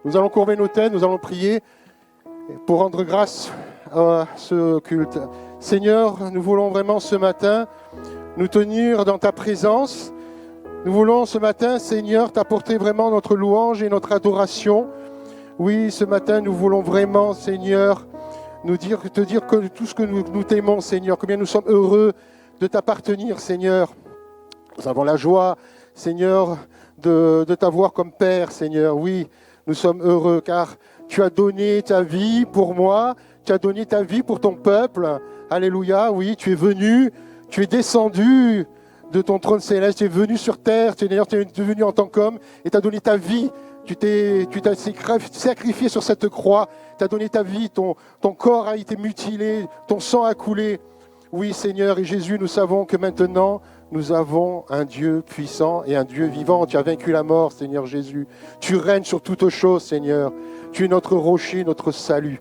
Nous allons courber nos têtes, nous allons prier pour rendre grâce à ce culte. Seigneur, nous voulons vraiment ce matin nous tenir dans ta présence. Nous voulons ce matin, Seigneur, t'apporter vraiment notre louange et notre adoration. Oui, ce matin, nous voulons vraiment, Seigneur, te dire que tout ce que nous t'aimons, Seigneur, combien nous sommes heureux de t'appartenir, Seigneur. Nous avons la joie, Seigneur, de t'avoir comme Père, Seigneur. Oui, nous sommes heureux car tu as donné ta vie pour moi, tu as donné ta vie pour ton peuple. Alléluia, oui, tu es venu, tu es descendu de ton trône céleste, tu es venu sur terre, tu es venu en tant qu'homme et tu as donné ta vie. Tu t'es sacrifié sur cette croix, tu as donné ta vie, ton corps a été mutilé, ton sang a coulé. Oui, Seigneur, et Jésus, nous savons que maintenant, nous avons un Dieu puissant et un Dieu vivant. Tu as vaincu la mort, Seigneur Jésus. Tu règnes sur toutes choses, Seigneur. Tu es notre rocher, notre salut.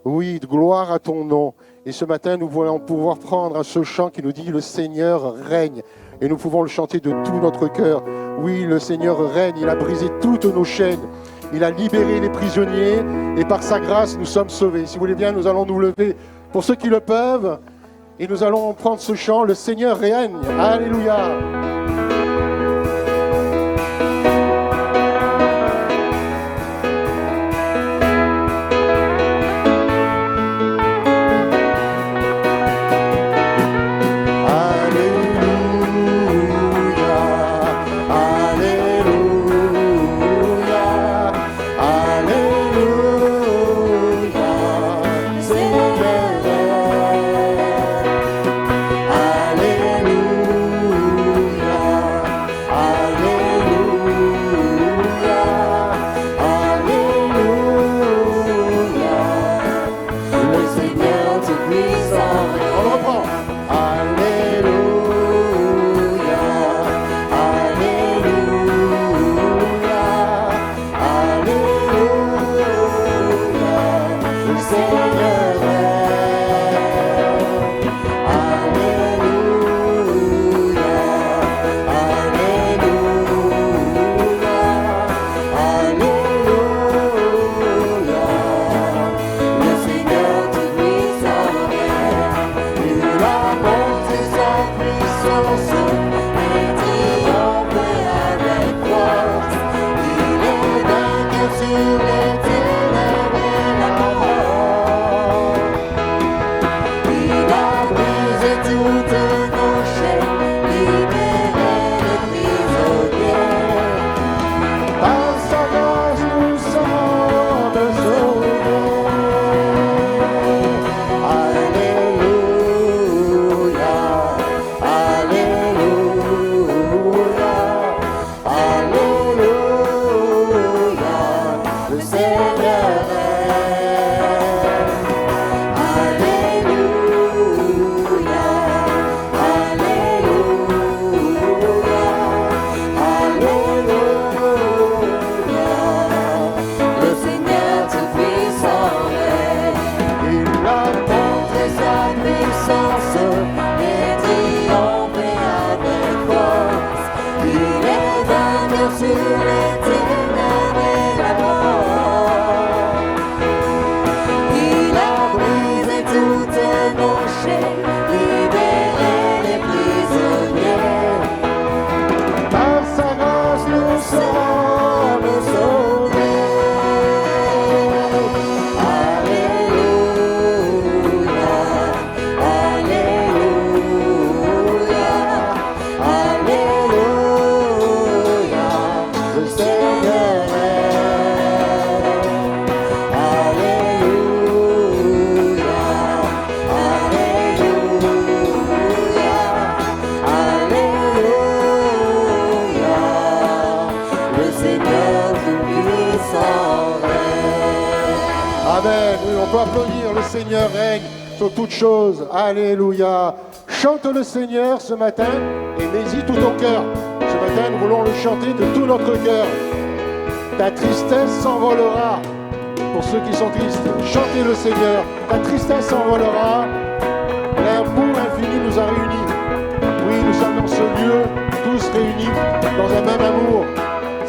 Oui, gloire à ton nom. Et ce matin, nous voulons pouvoir prendre ce chant qui nous dit « Le Seigneur règne ». Et nous pouvons le chanter de tout notre cœur. Oui, le Seigneur règne, il a brisé toutes nos chaînes. Il a libéré les prisonniers et par sa grâce, nous sommes sauvés. Si vous voulez bien, nous allons nous lever pour ceux qui le peuvent. Et nous allons prendre ce chant, le Seigneur règne. Alléluia. Seigneur règne sur toutes choses. Alléluia. Chante le Seigneur ce matin et mets-y tout ton cœur. Ce matin, nous voulons le chanter de tout notre cœur. Ta tristesse s'envolera. Pour ceux qui sont tristes, chantez le Seigneur. Ta tristesse s'envolera. L'amour infini nous a réunis. Oui, nous sommes dans ce lieu, tous réunis dans un même amour.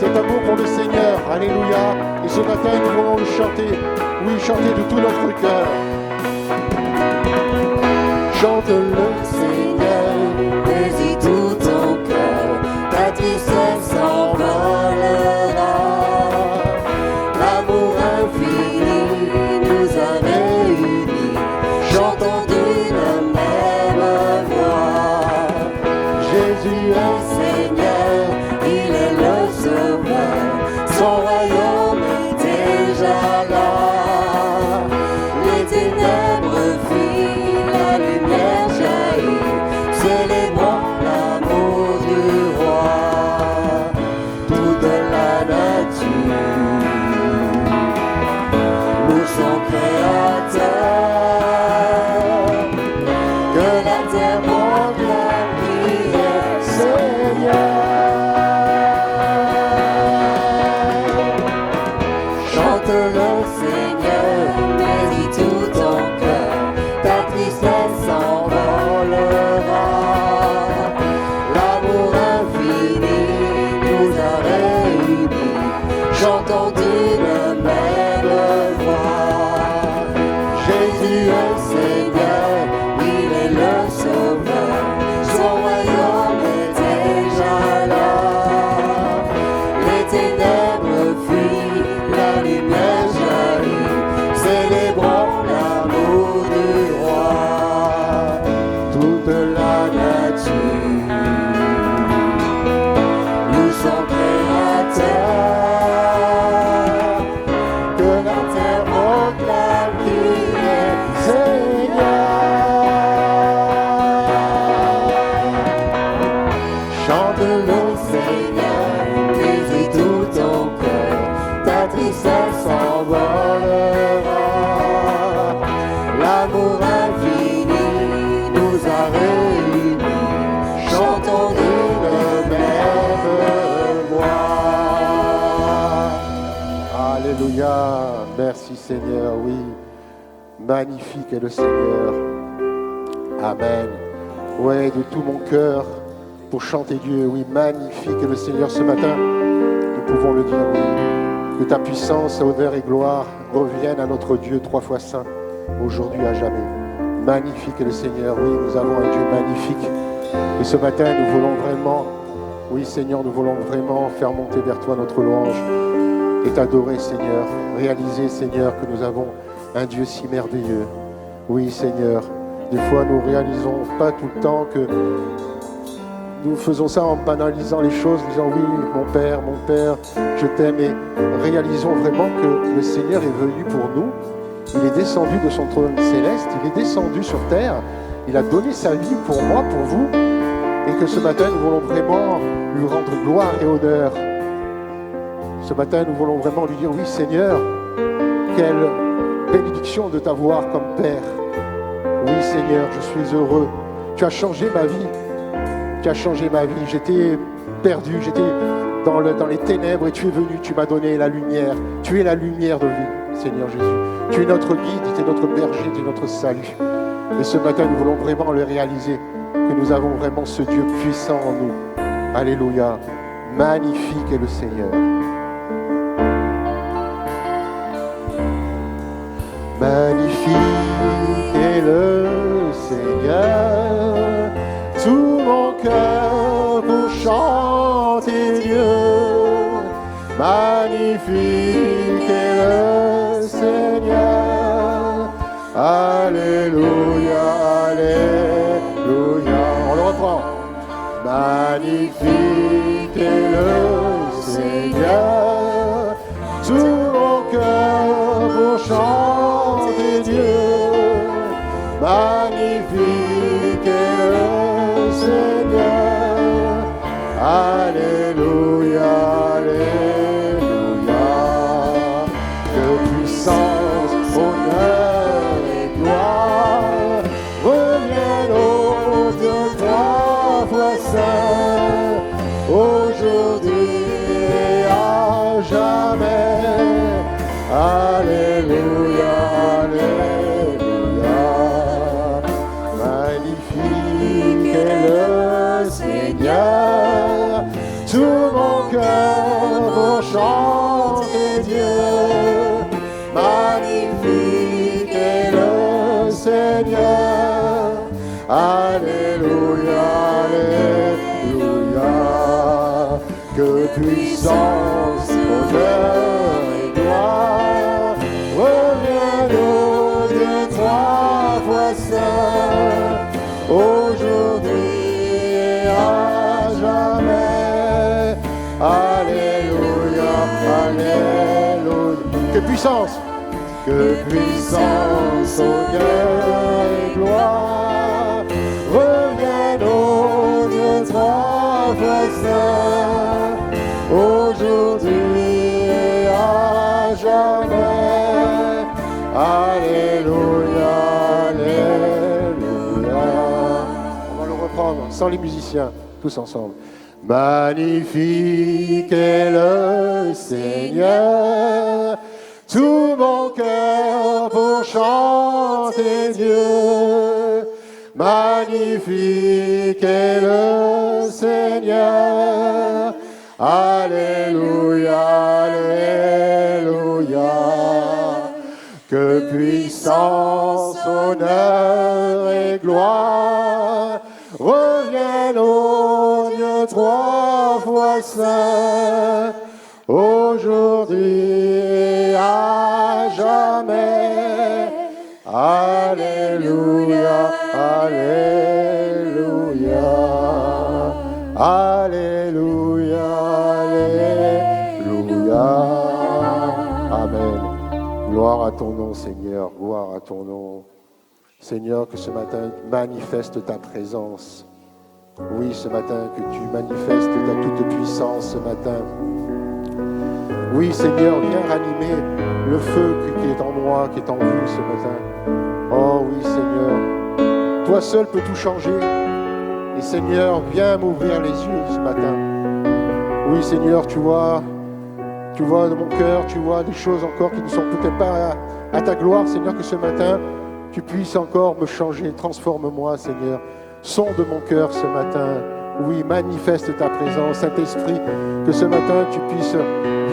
cet amour pour le Seigneur. Alléluia. Et ce matin, nous voulons le chanter. Oui, chanter de tout notre cœur. Chante le Seigneur, vas-y tout ton cœur, ta tristesse s'envolera. L'amour infini nous a réunis, chantons d'une même voix. Jésus est Seigneur, il est le Sauveur, son royaume est déjà là. Les ténèbres fuient, la lumière jaillit, célébrons l'amour du roi. Toute la nature loue son créateur, que la terre proclame qui est Seigneur. Chante le Seigneur, mets-y tout ton cœur, ta tristesse s'envolera. L'amour infini nous a réunis, chantons d'une même voix. Jésus est Seigneur, il est le Sauveur, son royaume est déjà là. Les ténèbres fuient, la lumière jaillit, célébrons l'amour du roi. Toute la nature loue son créateur, que la terre proclame qu'il est Seigneur. Chante le Seigneur, mets-y tout ton cœur, ta tristesse s'envolera. L'amour infini nous a réunis, chantons d'une même voix. Alléluia. Merci Seigneur. Oui. Magnifique est le Seigneur. Amen. Ouais, de tout mon cœur pour chanter Dieu. Oui, magnifique est le Seigneur ce matin. Nous pouvons le dire, oui. Que ta puissance, honneur et gloire reviennent à notre Dieu 3 fois saint, aujourd'hui à jamais. Magnifique est le Seigneur. Oui, nous avons un Dieu magnifique. Et ce matin, nous voulons vraiment, oui Seigneur, nous voulons vraiment faire monter vers toi notre louange et t'adorer Seigneur. Réaliser Seigneur que nous avons un Dieu si merveilleux. Oui Seigneur, des fois nous réalisons pas tout le temps que nous faisons ça en banalisant les choses, disant oui mon Père, je t'aime, et réalisons vraiment que le Seigneur est venu pour nous. Il est descendu de son trône céleste, il est descendu sur terre, il a donné sa vie pour moi, pour vous, et que ce matin nous voulons vraiment lui rendre gloire et honneur. Ce matin nous voulons vraiment lui dire oui Seigneur, quelle bénédiction de t'avoir comme Père. Oui Seigneur, je suis heureux, tu as changé ma vie, j'étais perdu, j'étais dans les ténèbres et tu es venu, tu m'as donné la lumière, tu es la lumière de vie, Seigneur Jésus. Tu es notre guide, tu es notre berger, tu es notre salut. Et ce matin, nous voulons vraiment le réaliser, que nous avons vraiment ce Dieu puissant en nous. Alléluia. Magnifique est le Seigneur. Magnifique est le Seigneur, tout mon cœur pour chanter Dieu. Magnifique est le Seigneur, alléluia, alléluia. On le reprend. Magnifique est le Seigneur, tout mon cœur pour chanter Dieu. Magnifique est le Seigneur, alléluia, alléluia. Que puissance, honneur et gloire reviennent au Dieu 3 fois saint, aujourd'hui et à jamais. Alléluia, alléluia. Magnifique est le Seigneur, tout mon cœur pour chanter Dieu. Magnifique est le Seigneur. Alléluia, Alléluia. Que puissance, honneur et gloire reviennent au Dieu trois fois saint, aujourd'hui et à jamais. Alléluia, Alléluia. Que puissance, honneur et gloire reviennent au Dieu trois fois saint, aujourd'hui et à jamais. Alléluia, Alléluia. On va le reprendre sans les musiciens, tous ensemble. Magnifique est le Seigneur, tout mon cœur pour chanter Dieu. Magnifique est le Seigneur. Alléluia, Alléluia. Que puissance, honneur et gloire reviennent au Dieu trois fois saint, aujourd'hui et à jamais. Alléluia, Alléluia. Alléluia, Alléluia. Amen. Gloire à ton nom, Seigneur, gloire à ton nom. Seigneur, que ce matin manifeste ta présence. Oui, ce matin, que tu manifestes ta toute puissance ce matin. Oui, Seigneur, viens ranimer le feu qui est en moi, qui est en vous ce matin. Oh oui, Seigneur, toi seul peux tout changer. Et Seigneur, viens m'ouvrir les yeux ce matin. Oui, Seigneur, tu vois de mon cœur, tu vois des choses encore qui ne sont peut-être pas à ta gloire, Seigneur, que ce matin, tu puisses encore me changer. Transforme-moi, Seigneur. Sonde mon cœur ce matin. Oui, manifeste ta présence, Saint-Esprit, que ce matin, tu puisses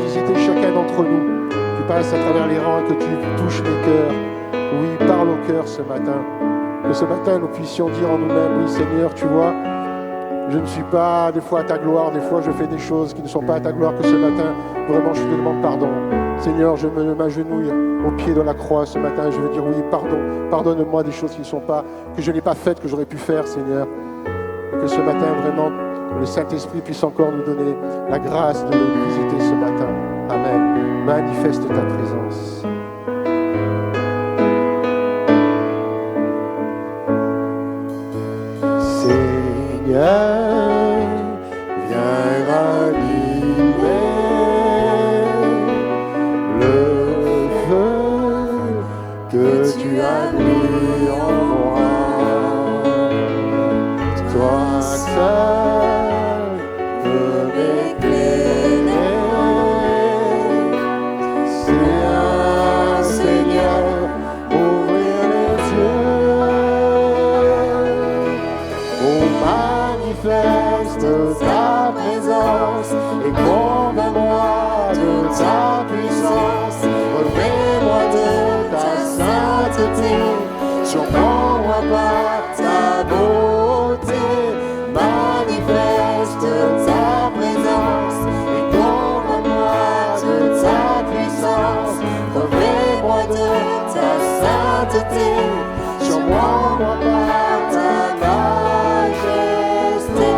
visiter chacun d'entre nous. Tu passes à travers les rangs, que tu touches les cœurs. Oui, parle au cœur ce matin. Que ce matin, nous puissions dire en nous-mêmes, oui, Seigneur, tu vois, je ne suis pas des fois à ta gloire, des fois je fais des choses qui ne sont pas à ta gloire, que ce matin, vraiment, je te demande pardon. Seigneur, je m'agenouille au pied de la croix ce matin, je veux dire oui, pardon, pardonne-moi des choses qui ne sont pas, que je n'ai pas faites, que j'aurais pu faire, Seigneur. Et que ce matin, vraiment, le Saint-Esprit puisse encore nous donner la grâce de nous visiter ce matin. Amen. Manifeste ta présence. Seigneur, viens ranimer le feu que tu as mis en moi. Toi seul peux m'éclairer. Seigneur, ouvrir les yeux. Oh, manifeste ta présence et convainc-moi de ta puissance. Remets-moi de ta sainteté, surprends-moi par ta beauté. Manifeste ta présence et convainc-moi de ta puissance. Remets-moi de ta sainteté, surprends-moi par ta majesté.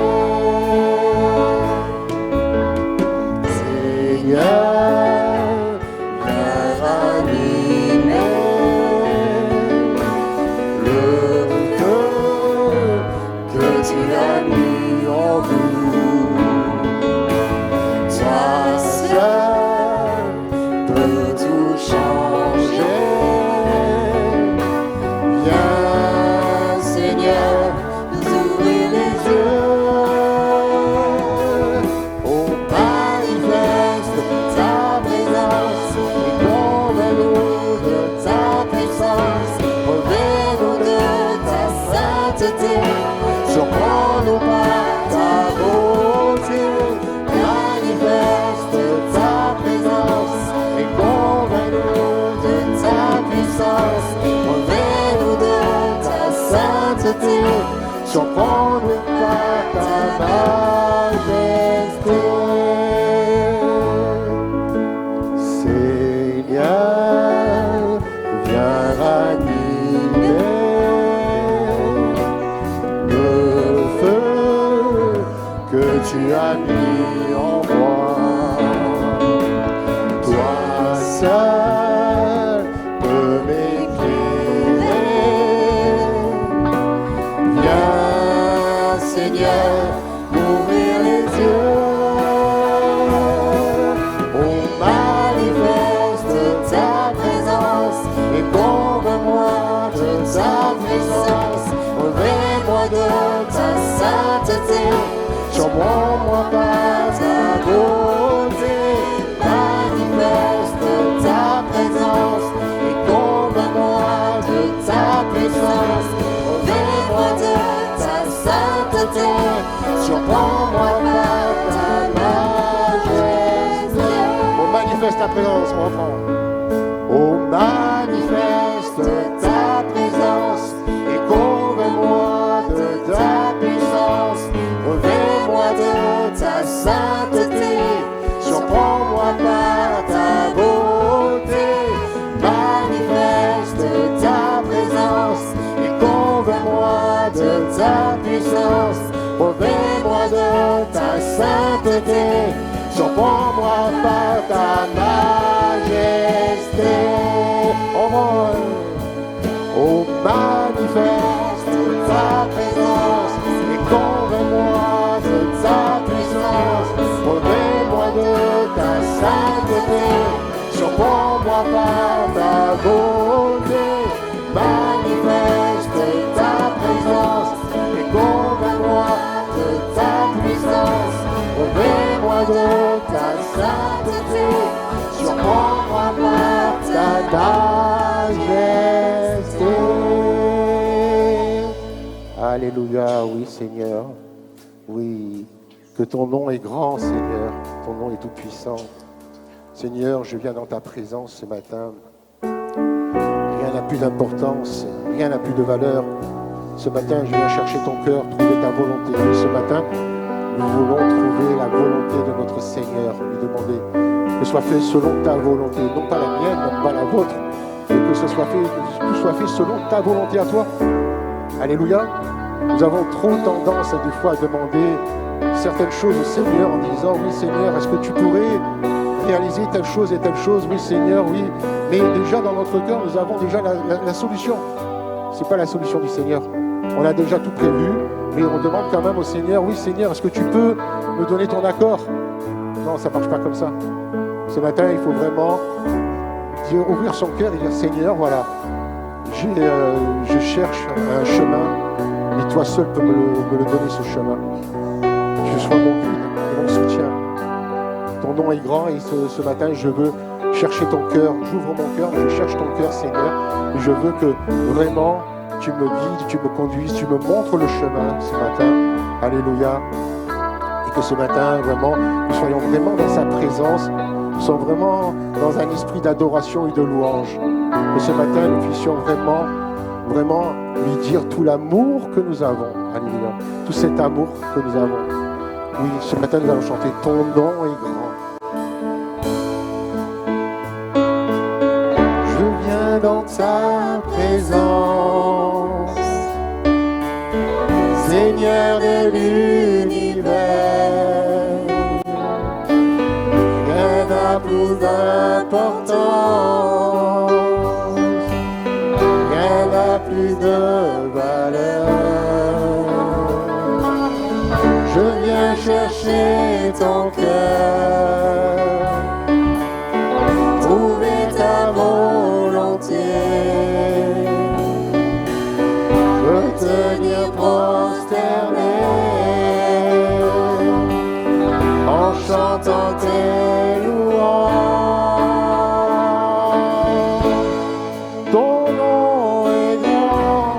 que tu as mis en moi. Toi seul peux m'éclairer. Viens, Seigneur, m'ouvrir les yeux. On manifeste ta présence et comble-moi de ta puissance. Revêt-moi de ta sainteté. Surprends-moi par ta beauté. Manifeste ta présence et comble-moi de ta puissance. Revêt-moi de ta sainteté. Surprends-moi par ta majesté. On manifeste ta présence, mon enfant. On manifeste ta présence et comble-moi de ta puissance. Revêt-moi de ta sainteté. Surprends-moi par ta beauté. Manifeste ta présence et comble-moi de ta puissance. Revêt-moi de ta sainteté. Surprends-moi par ta majesté. Oh, manifeste ta présence et comble-moi de ta puissance. Revêt-moi de ta sainteté. Surprends-moi par ta beauté. Manifeste ta présence et comble-moi de ta puissance. Revêt-moi de ta sainteté. Surprends-moi par ta majesté. Alléluia, oui Seigneur. Oui, que ton nom est grand Seigneur. Ton nom est tout puissant. Seigneur, je viens dans ta présence ce matin. Rien n'a plus d'importance, rien n'a plus de valeur. Ce matin, je viens chercher ton cœur, trouver ta volonté. Oui, ce matin, nous voulons trouver la volonté de notre Seigneur, lui demander que ce soit fait selon ta volonté, non pas la mienne, non pas la vôtre, mais que ce soit fait, tout soit fait selon ta volonté à toi. Alléluia. Nous avons trop tendance des fois à demander certaines choses au Seigneur en disant oui Seigneur, est-ce que tu pourrais réaliser telle chose et telle chose? Oui Seigneur, oui. Mais déjà dans notre cœur, nous avons déjà la solution. Ce n'est pas la solution du Seigneur. On a déjà tout prévu, mais on demande quand même au Seigneur, oui Seigneur, est-ce que tu peux me donner ton accord? Non, ça ne marche pas comme ça. Ce matin, il faut vraiment ouvrir son cœur et dire Seigneur, voilà, je cherche un chemin, et toi seul peux me le donner ce chemin. Que je sois mon guide et mon soutien. Ton nom est grand et ce matin, je veux chercher ton cœur. J'ouvre mon cœur, je cherche ton cœur, Seigneur. Et je veux que vraiment tu me guides, tu me conduises, tu me montres le chemin ce matin. Alléluia. Et que ce matin, vraiment, nous soyons vraiment dans sa présence. Nous sommes vraiment dans un esprit d'adoration et de louange. Que ce matin, nous puissions vraiment lui dire tout l'amour que nous avons. Alléluia. Tout cet amour que nous avons. Oui, ce matin, nous allons chanter « Ton nom est grand ». Je viens dans ta présence, Seigneur de l'univers. Rien n'a plus d'importance, rien n'a plus de valeur. Je viens chercher ton cœur, trouver ta volonté, me tenir prosterné en chantant tes louanges. Ton nom est grand,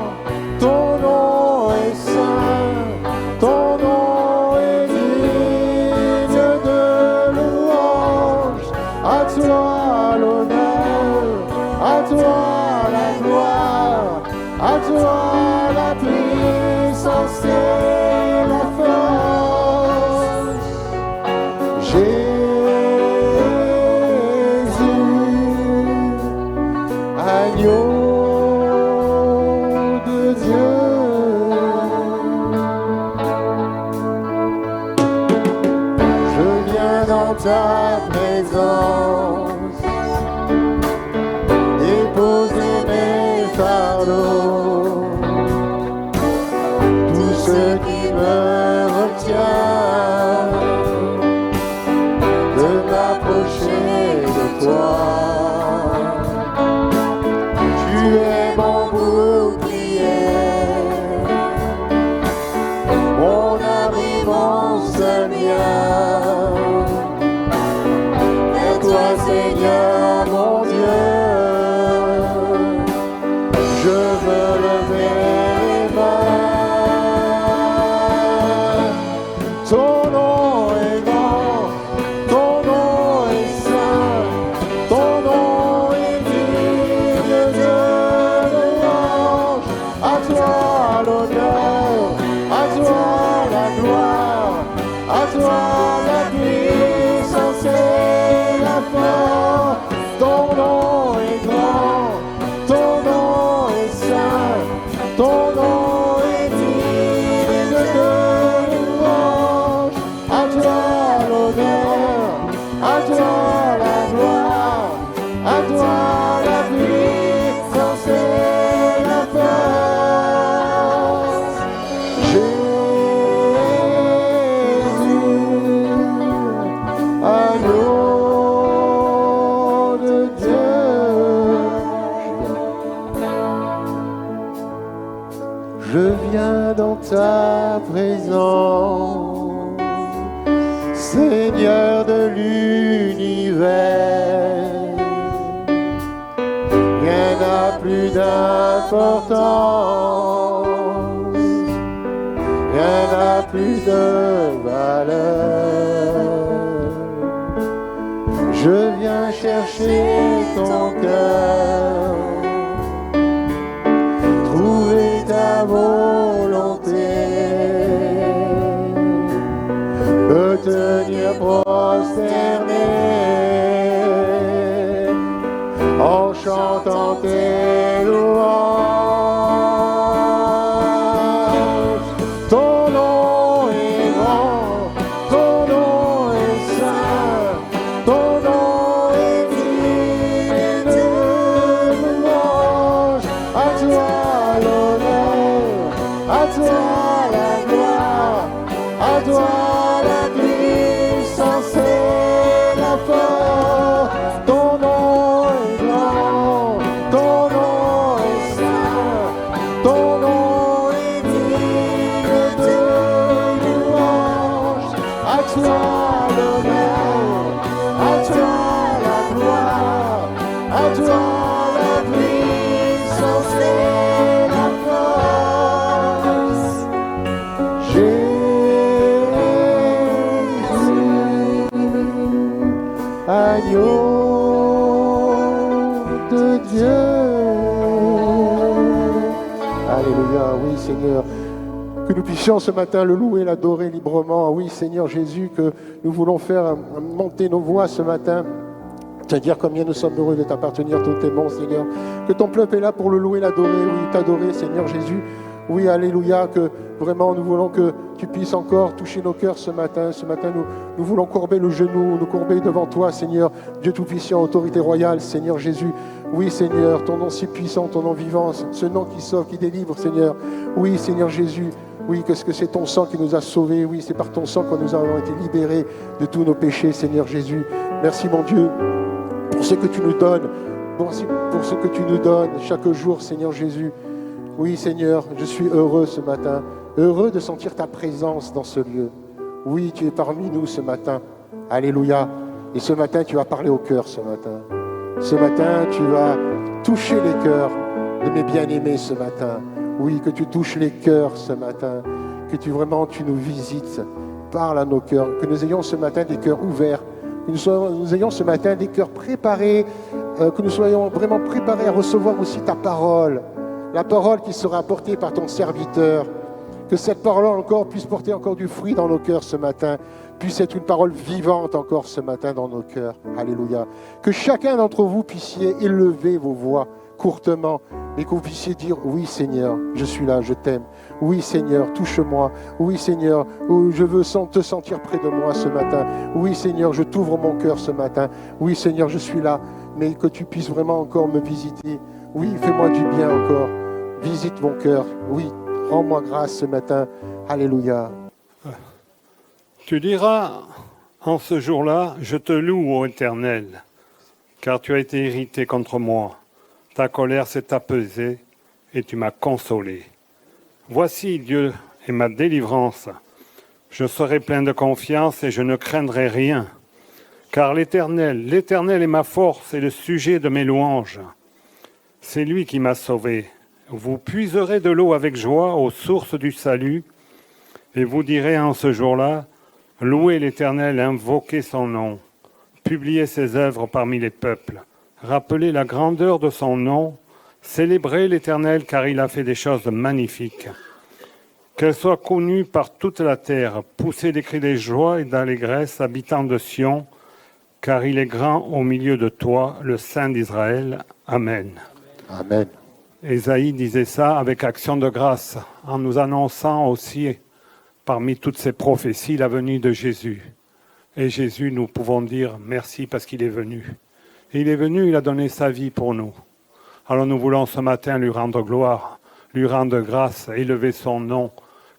ton nom est saint, ton nom est digne de louange. dans ta présence, déposer mes fardeaux, tout ce qui me retient de m'approcher de toi. Tu es mon bouclier, mon abri, mon seul bien. Vers toi, Seigneur, mon Dieu, je veux lever les mains. Ton nom est grand, ton nom est saint, ton nom est digne de louange. À toi l'honneur, à toi la gloire, à toi la puissance et la force. Ton nom est grand, ton nom est saint, ton nom est digne de louange. À toi l'honneur, à toi la gloire, à toi la puissance et la force. Jésus, agneau de Dieu, je viens dans ta présence, Seigneur de l'univers. Rien n'a plus d'importance, rien n'a plus de valeur. Je viens chercher ton cœur, trouver ta volonté, me tenir prosterné en chantant tes louanges. Ton nom est grand, ton nom est saint, ton nom est digne de louange. À toi l'honneur, à toi la gloire, à toi la puissance et la force. Ton nom est grand, ton nom est saint, ton nom est digne de louange. À toi l'honneur, à toi la gloire, à toi la puissance et la force. Jésus, agneau de Dieu. Alléluia, oui Seigneur. Que nous puissions ce matin le louer, l'adorer librement. Oui Seigneur Jésus, que nous voulons faire monter nos voix ce matin. Te dire combien nous sommes heureux de t'appartenir, tout est bon Seigneur. Que ton peuple est là pour le louer, l'adorer, oui, t'adorer Seigneur Jésus. Oui, alléluia, que vraiment nous voulons que tu puisses encore toucher nos cœurs ce matin. Ce matin, nous voulons courber le genou, nous courber devant toi, Seigneur, Dieu Tout-Puissant, autorité royale, Seigneur Jésus. Oui, Seigneur, ton nom si puissant, ton nom vivant, ce nom qui sauve, qui délivre, Seigneur. Oui, Seigneur Jésus. Oui, qu'est-ce que c'est ton sang qui nous a sauvés. Oui, c'est par ton sang que nous avons été libérés de tous nos péchés, Seigneur Jésus. Merci, mon Dieu, pour ce que tu nous donnes. Merci pour ce que tu nous donnes chaque jour, Seigneur Jésus. Oui, Seigneur, je suis heureux ce matin, heureux de sentir ta présence dans ce lieu. Oui, tu es parmi nous ce matin. Alléluia. Et ce matin, tu vas parler au cœur ce matin. Ce matin, tu vas toucher les cœurs de mes bien-aimés ce matin. Oui, que tu touches les cœurs ce matin, que tu nous visites. Parle à nos cœurs, que nous ayons ce matin des cœurs ouverts, que nous ayons ce matin des cœurs préparés, que nous soyons vraiment préparés à recevoir aussi ta parole. La parole qui sera apportée par ton serviteur, que cette parole encore puisse porter encore du fruit dans nos cœurs ce matin, puisse être une parole vivante encore ce matin dans nos cœurs. Alléluia. Que chacun d'entre vous puissiez élever vos voix courtement, et que vous puissiez dire, oui Seigneur, je suis là, je t'aime. Oui, Seigneur, touche-moi. Oui, Seigneur, je veux te sentir près de moi ce matin. Oui, Seigneur, je t'ouvre mon cœur ce matin. Oui, Seigneur, je suis là, mais que tu puisses vraiment encore me visiter. Oui, fais-moi du bien encore. Visite mon cœur. Oui, rends-moi grâce ce matin. Alléluia. Tu diras en ce jour-là, je te loue, ô Éternel, car tu as été irrité contre moi. Ta colère s'est apaisée et tu m'as consolé. Voici, Dieu est ma délivrance. Je serai plein de confiance et je ne craindrai rien. Car l'Éternel est ma force et le sujet de mes louanges. C'est lui qui m'a sauvé. Vous puiserez de l'eau avec joie aux sources du salut, et vous direz en ce jour-là, louez l'Éternel, invoquez son nom, publiez ses œuvres parmi les peuples, rappelez la grandeur de son nom, célébrez l'Éternel car il a fait des choses magnifiques. Qu'elle soit connue par toute la terre, poussez des cris de joie et d'allégresse, habitants de Sion, car il est grand au milieu de toi, le Saint d'Israël. Amen. Amen. Ésaïe disait ça avec action de grâce, en nous annonçant aussi, parmi toutes ces prophéties, la venue de Jésus. Et Jésus, nous pouvons dire merci parce qu'il est venu. Et il est venu, il a donné sa vie pour nous. Alors nous voulons ce matin lui rendre gloire, lui rendre grâce, élever son nom,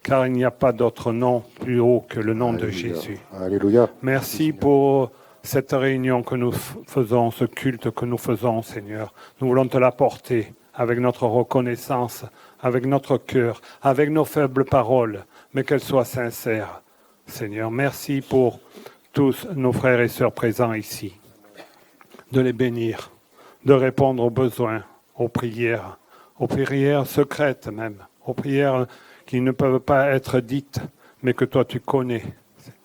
car il n'y a pas d'autre nom plus haut que le nom de Jésus. Alléluia. Merci pour cette réunion que nous faisons, ce culte que nous faisons, Seigneur. Nous voulons te l'apporter avec notre reconnaissance, avec notre cœur, avec nos faibles paroles, mais qu'elles soient sincères. Seigneur, merci pour tous nos frères et sœurs présents ici, de les bénir, de répondre aux besoins, aux prières secrètes même, aux prières qui ne peuvent pas être dites, mais que toi tu connais.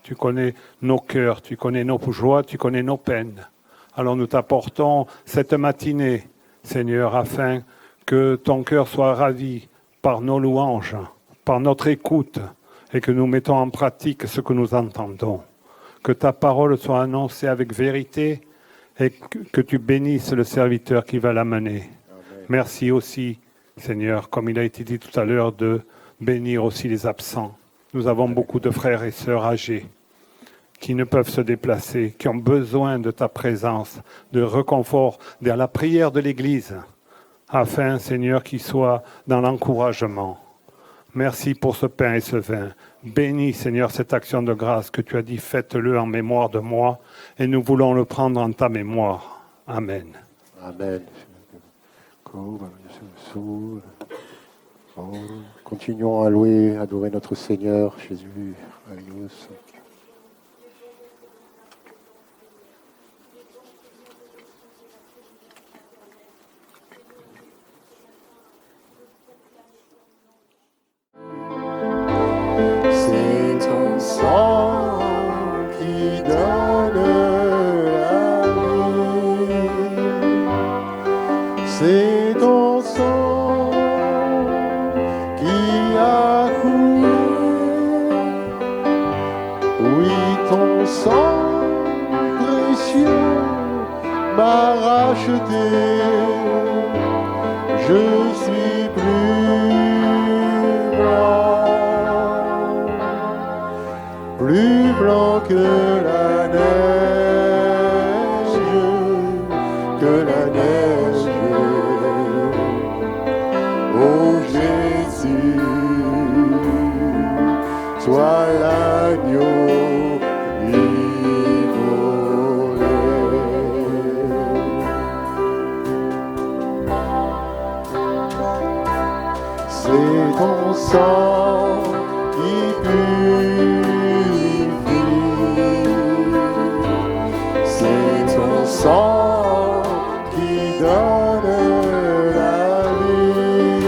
Tu connais nos cœurs, tu connais nos joies, tu connais nos peines. Alors nous t'apportons cette matinée, Seigneur, afin que ton cœur soit ravi par nos louanges, par notre écoute, et que nous mettons en pratique ce que nous entendons. Que ta parole soit annoncée avec vérité et que tu bénisses le serviteur qui va l'amener. Merci aussi, Seigneur, comme il a été dit tout à l'heure, de bénir aussi les absents. Nous avons beaucoup de frères et sœurs âgés qui ne peuvent se déplacer, qui ont besoin de ta présence, de réconfort, de la prière de l'Église, afin, Seigneur, qu'ils soient dans l'encouragement. Merci pour ce pain et ce vin. Bénis, Seigneur, cette action de grâce que tu as dit, faites-le en mémoire de moi, et nous voulons le prendre en ta mémoire. Amen. Amen. Continuons à louer, à adorer notre Seigneur, Jésus. Alléluia. C'est ton sang qui donne la vie. C'est ton sang qui a coulé. Oui, ton sang précieux m'a racheté. Je suis plus blanc que la neige, que la neige. Oh Jésus, sois l'agneau immolé. C'est ton sang qui purifie. C'est ton sang qui donne la vie.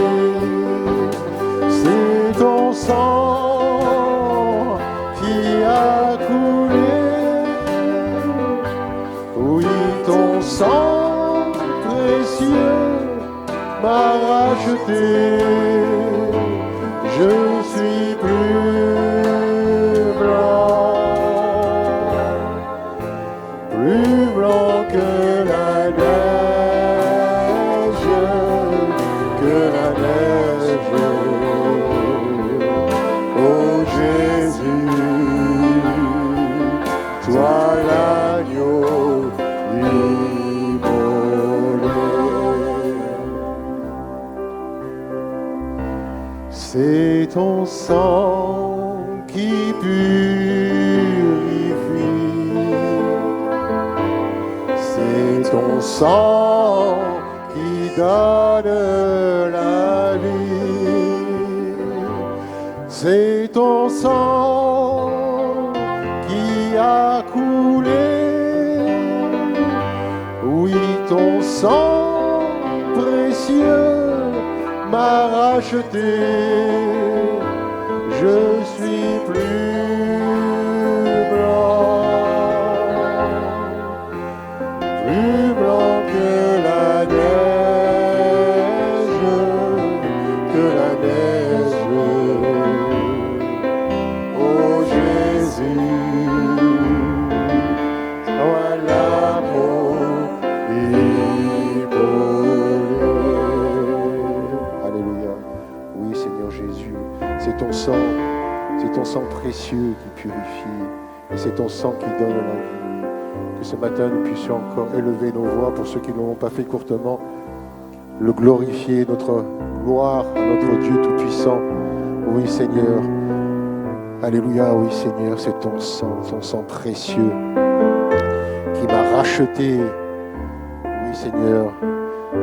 C'est ton sang qui a coulé. Oui, ton sang précieux m'a racheté. Je suis plus blanc que la neige, que la neige. Sois l'agneau immolé. C'est ton sang qui purifie. C'est ton sang qui donne la vie. C'est ton sang qui a coulé. Oui, ton sang précieux m'a racheté. Je suis plus blanc que la neige, que la neige. Oh Jésus, sois l'amour immolé. Alléluia. Oui, Seigneur Jésus, c'est ton sang précieux qui purifie, et c'est ton sang qui donne la vie. Que ce matin nous puissions encore élever nos voix, pour ceux qui ne l'ont pas fait courtement, le glorifier, notre gloire à notre Dieu Tout-Puissant. Oui Seigneur, alléluia, oui Seigneur, c'est ton sang précieux qui m'a racheté. Oui Seigneur,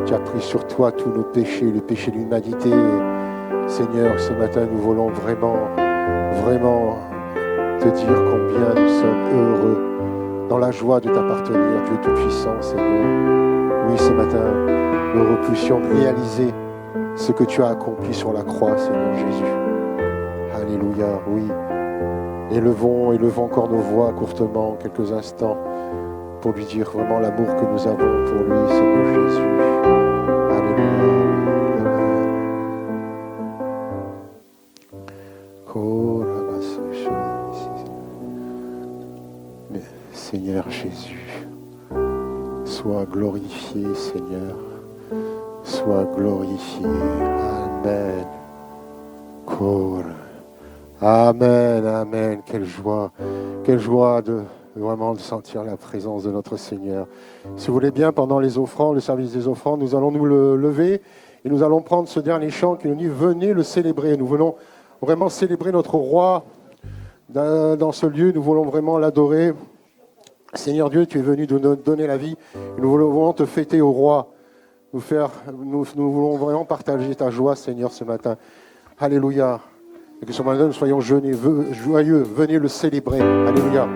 tu as pris sur toi tous nos péchés, les péchés de l'humanité. Seigneur, ce matin nous voulons vraiment te dire combien nous sommes heureux, dans la joie de t'appartenir, Dieu Tout-Puissant, Seigneur. Oui, ce matin, nous puissions réaliser ce que tu as accompli sur la croix, Seigneur Jésus. Alléluia, oui. Élevons encore nos voix courtement, quelques instants, pour lui dire vraiment l'amour que nous avons pour lui, Seigneur Jésus. Alléluia. Seigneur Jésus, sois glorifié, Seigneur, sois glorifié. Amen. Amen, amen. Quelle joie de vraiment de sentir la présence de notre Seigneur. Si vous voulez bien, pendant les offrandes, le service des offrandes, nous allons nous lever et nous allons prendre ce dernier chant qui nous dit « Venez le célébrer ». Nous voulons vraiment célébrer notre roi dans ce lieu. Nous voulons vraiment l'adorer. Seigneur Dieu, tu es venu nous donner la vie. Nous voulons te fêter au roi. Nous voulons vraiment partager ta joie, Seigneur, ce matin. Alléluia. Et que ce matin, nous soyons joyeux. Venez le célébrer. Alléluia.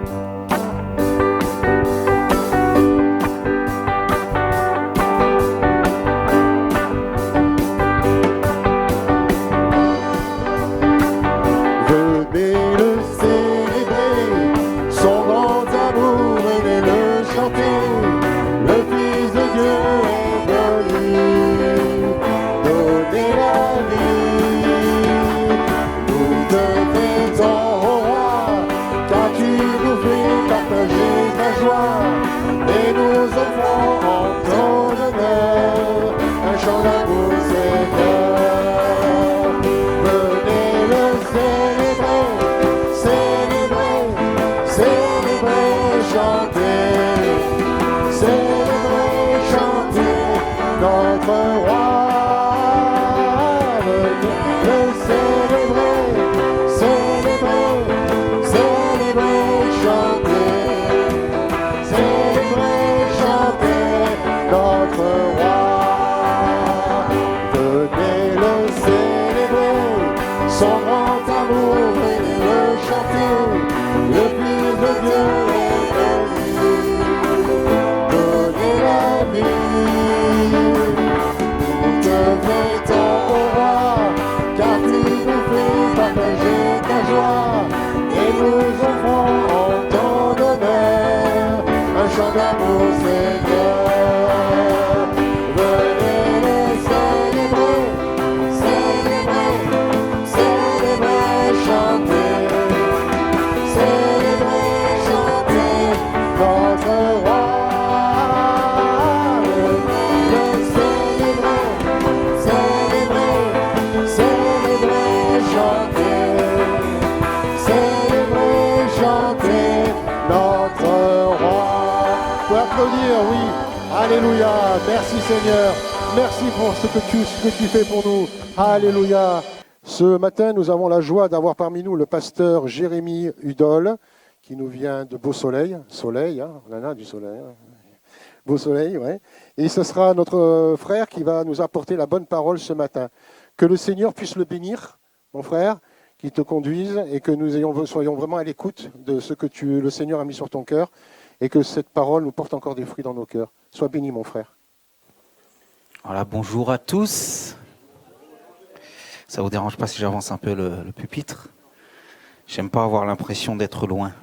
Notre l'applaudir, oui. Alléluia. Merci Seigneur. Merci pour ce que tu fais pour nous. Alléluia. Ce matin, nous avons la joie d'avoir parmi nous le pasteur Jérémy Udol, qui nous vient de Beau Soleil. Soleil, hein, on en a du soleil. Hein. Beau Soleil, ouais. Et ce sera notre frère qui va nous apporter la bonne parole ce matin. Que le Seigneur puisse le bénir, mon frère, qu'il te conduise et que nous soyons vraiment à l'écoute de ce que le Seigneur a mis sur ton cœur et que cette parole nous porte encore des fruits dans nos cœurs. Sois béni, mon frère. Voilà, bonjour à tous. Ça vous dérange pas si j'avance un peu le pupitre? J'aime pas avoir l'impression d'être loin.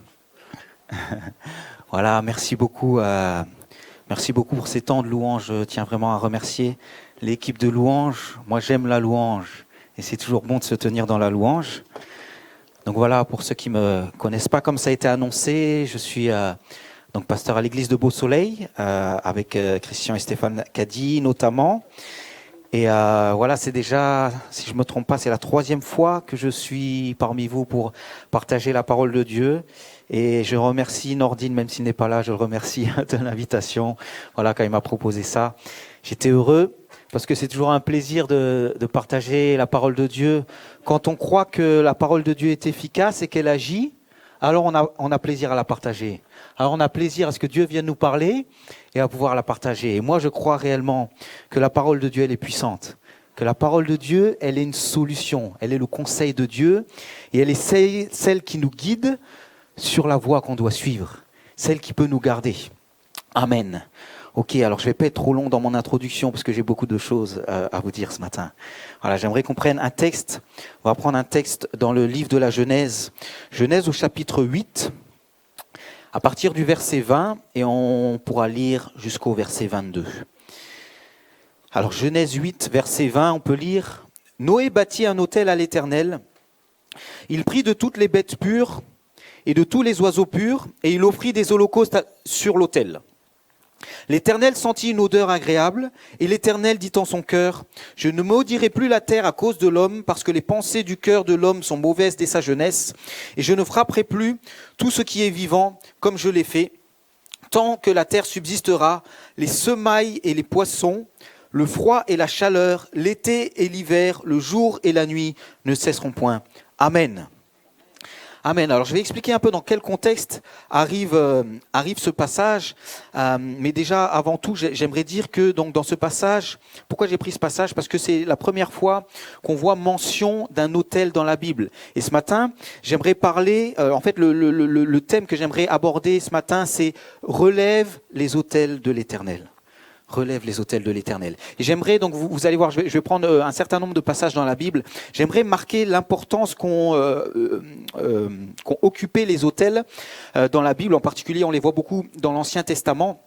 Voilà, merci beaucoup pour ces temps de louange. Je tiens vraiment à remercier l'équipe de louange. Moi, j'aime la louange et c'est toujours bon de se tenir dans la louange. Donc voilà, pour ceux qui me connaissent pas, comme ça a été annoncé, je suis donc pasteur à l'église de Beau Soleil avec Christian et Stéphane Caddy notamment. Et voilà, c'est déjà, si je me trompe pas, c'est la 3e fois que je suis parmi vous pour partager la parole de Dieu. Et je remercie Nordine, même s'il n'est pas là, je le remercie de l'invitation. Voilà, quand il m'a proposé ça, j'étais heureux parce que c'est toujours un plaisir de partager la parole de Dieu. Quand on croit que la parole de Dieu est efficace et qu'elle agit, alors on a plaisir à la partager. Alors on a plaisir à ce que Dieu vienne nous parler et à pouvoir la partager. Et moi, je crois réellement que la parole de Dieu, elle est puissante. Que la parole de Dieu, elle est une solution. Elle est le conseil de Dieu. Et elle est celle qui nous guide sur la voie qu'on doit suivre. Celle qui peut nous garder. Amen. Ok, alors je ne vais pas être trop long dans mon introduction parce que j'ai beaucoup de choses à vous dire ce matin. Voilà, j'aimerais qu'on prenne un texte. On va prendre un texte dans le livre de la Genèse. Genèse au chapitre 8. À partir du verset 20, et on pourra lire jusqu'au verset 22. Alors, Genèse 8, verset 20, on peut lire « Noé bâtit un autel à l'Éternel. Il prit de toutes les bêtes pures et de tous les oiseaux purs, et il offrit des holocaustes sur l'autel. L'Éternel sentit une odeur agréable, et l'Éternel dit en son cœur, « Je ne maudirai plus la terre à cause de l'homme, parce que les pensées du cœur de l'homme sont mauvaises dès sa jeunesse, et je ne frapperai plus tout ce qui est vivant, comme je l'ai fait. Tant que la terre subsistera, les semailles et les poissons, le froid et la chaleur, l'été et l'hiver, le jour et la nuit ne cesseront point. Amen. » Amen. Alors je vais expliquer un peu dans quel contexte arrive ce passage. Mais déjà, avant tout, j'aimerais dire que donc dans ce passage, pourquoi j'ai pris ce passage? Parce que c'est la première fois qu'on voit mention d'un autel dans la Bible. Et ce matin, j'aimerais parler, en fait le thème que j'aimerais aborder ce matin, c'est « Relève les autels de l'Éternel ». Relève les autels de l'Éternel. Et j'aimerais, donc vous allez voir, je vais prendre un certain nombre de passages dans la Bible. J'aimerais marquer l'importance qu'ont occupé les autels dans la Bible. En particulier, on les voit beaucoup dans l'Ancien Testament.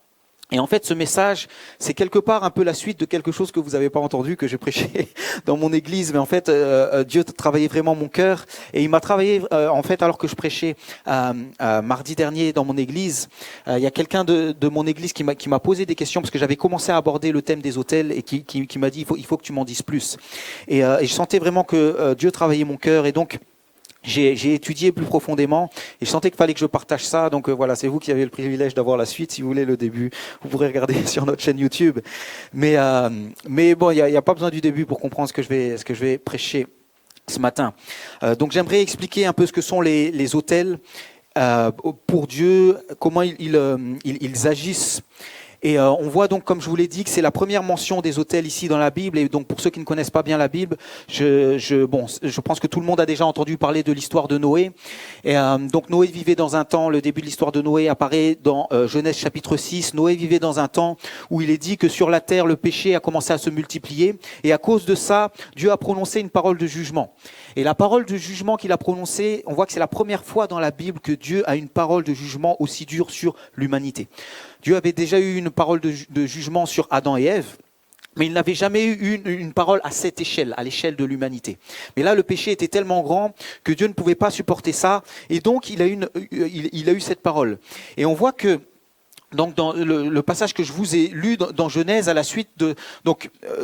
Et en fait, ce message, c'est quelque part un peu la suite de quelque chose que vous n'avez pas entendu, que j'ai prêché dans mon église. Mais en fait, Dieu travaillait vraiment mon cœur. Et il m'a travaillé, en fait, alors que je prêchais mardi dernier dans mon église. Il y a quelqu'un de mon église qui m'a posé des questions parce que j'avais commencé à aborder le thème des autels et qui m'a dit, il faut que tu m'en dises plus. Et je sentais vraiment que Dieu travaillait mon cœur. Et donc, j'ai étudié plus profondément et je sentais qu'il fallait que je partage ça. Donc voilà, c'est vous qui avez le privilège d'avoir la suite. Si vous voulez le début, vous pourrez regarder sur notre chaîne YouTube. Mais bon, il y a pas besoin du début pour comprendre ce que je vais prêcher ce matin. Donc j'aimerais expliquer un peu ce que sont les autels pour Dieu, comment ils agissent. Et on voit donc, comme je vous l'ai dit, que c'est la première mention des autels ici dans la Bible. Et donc, pour ceux qui ne connaissent pas bien la Bible, je pense que tout le monde a déjà entendu parler de l'histoire de Noé. Et donc, Noé vivait dans un temps, le début de l'histoire de Noé apparaît dans Genèse chapitre 6. Noé vivait dans un temps où il est dit que sur la terre, le péché a commencé à se multiplier. Et à cause de ça, Dieu a prononcé une parole de jugement. Et la parole de jugement qu'il a prononcée, on voit que c'est la première fois dans la Bible que Dieu a une parole de jugement aussi dure sur l'humanité. Dieu avait déjà eu une parole de jugement sur Adam et Ève, mais il n'avait jamais eu une parole à cette échelle, à l'échelle de l'humanité. Mais là, le péché était tellement grand que Dieu ne pouvait pas supporter ça, et donc il a eu cette parole. Et on voit que donc dans le passage que je vous ai lu dans Genèse, à la suite de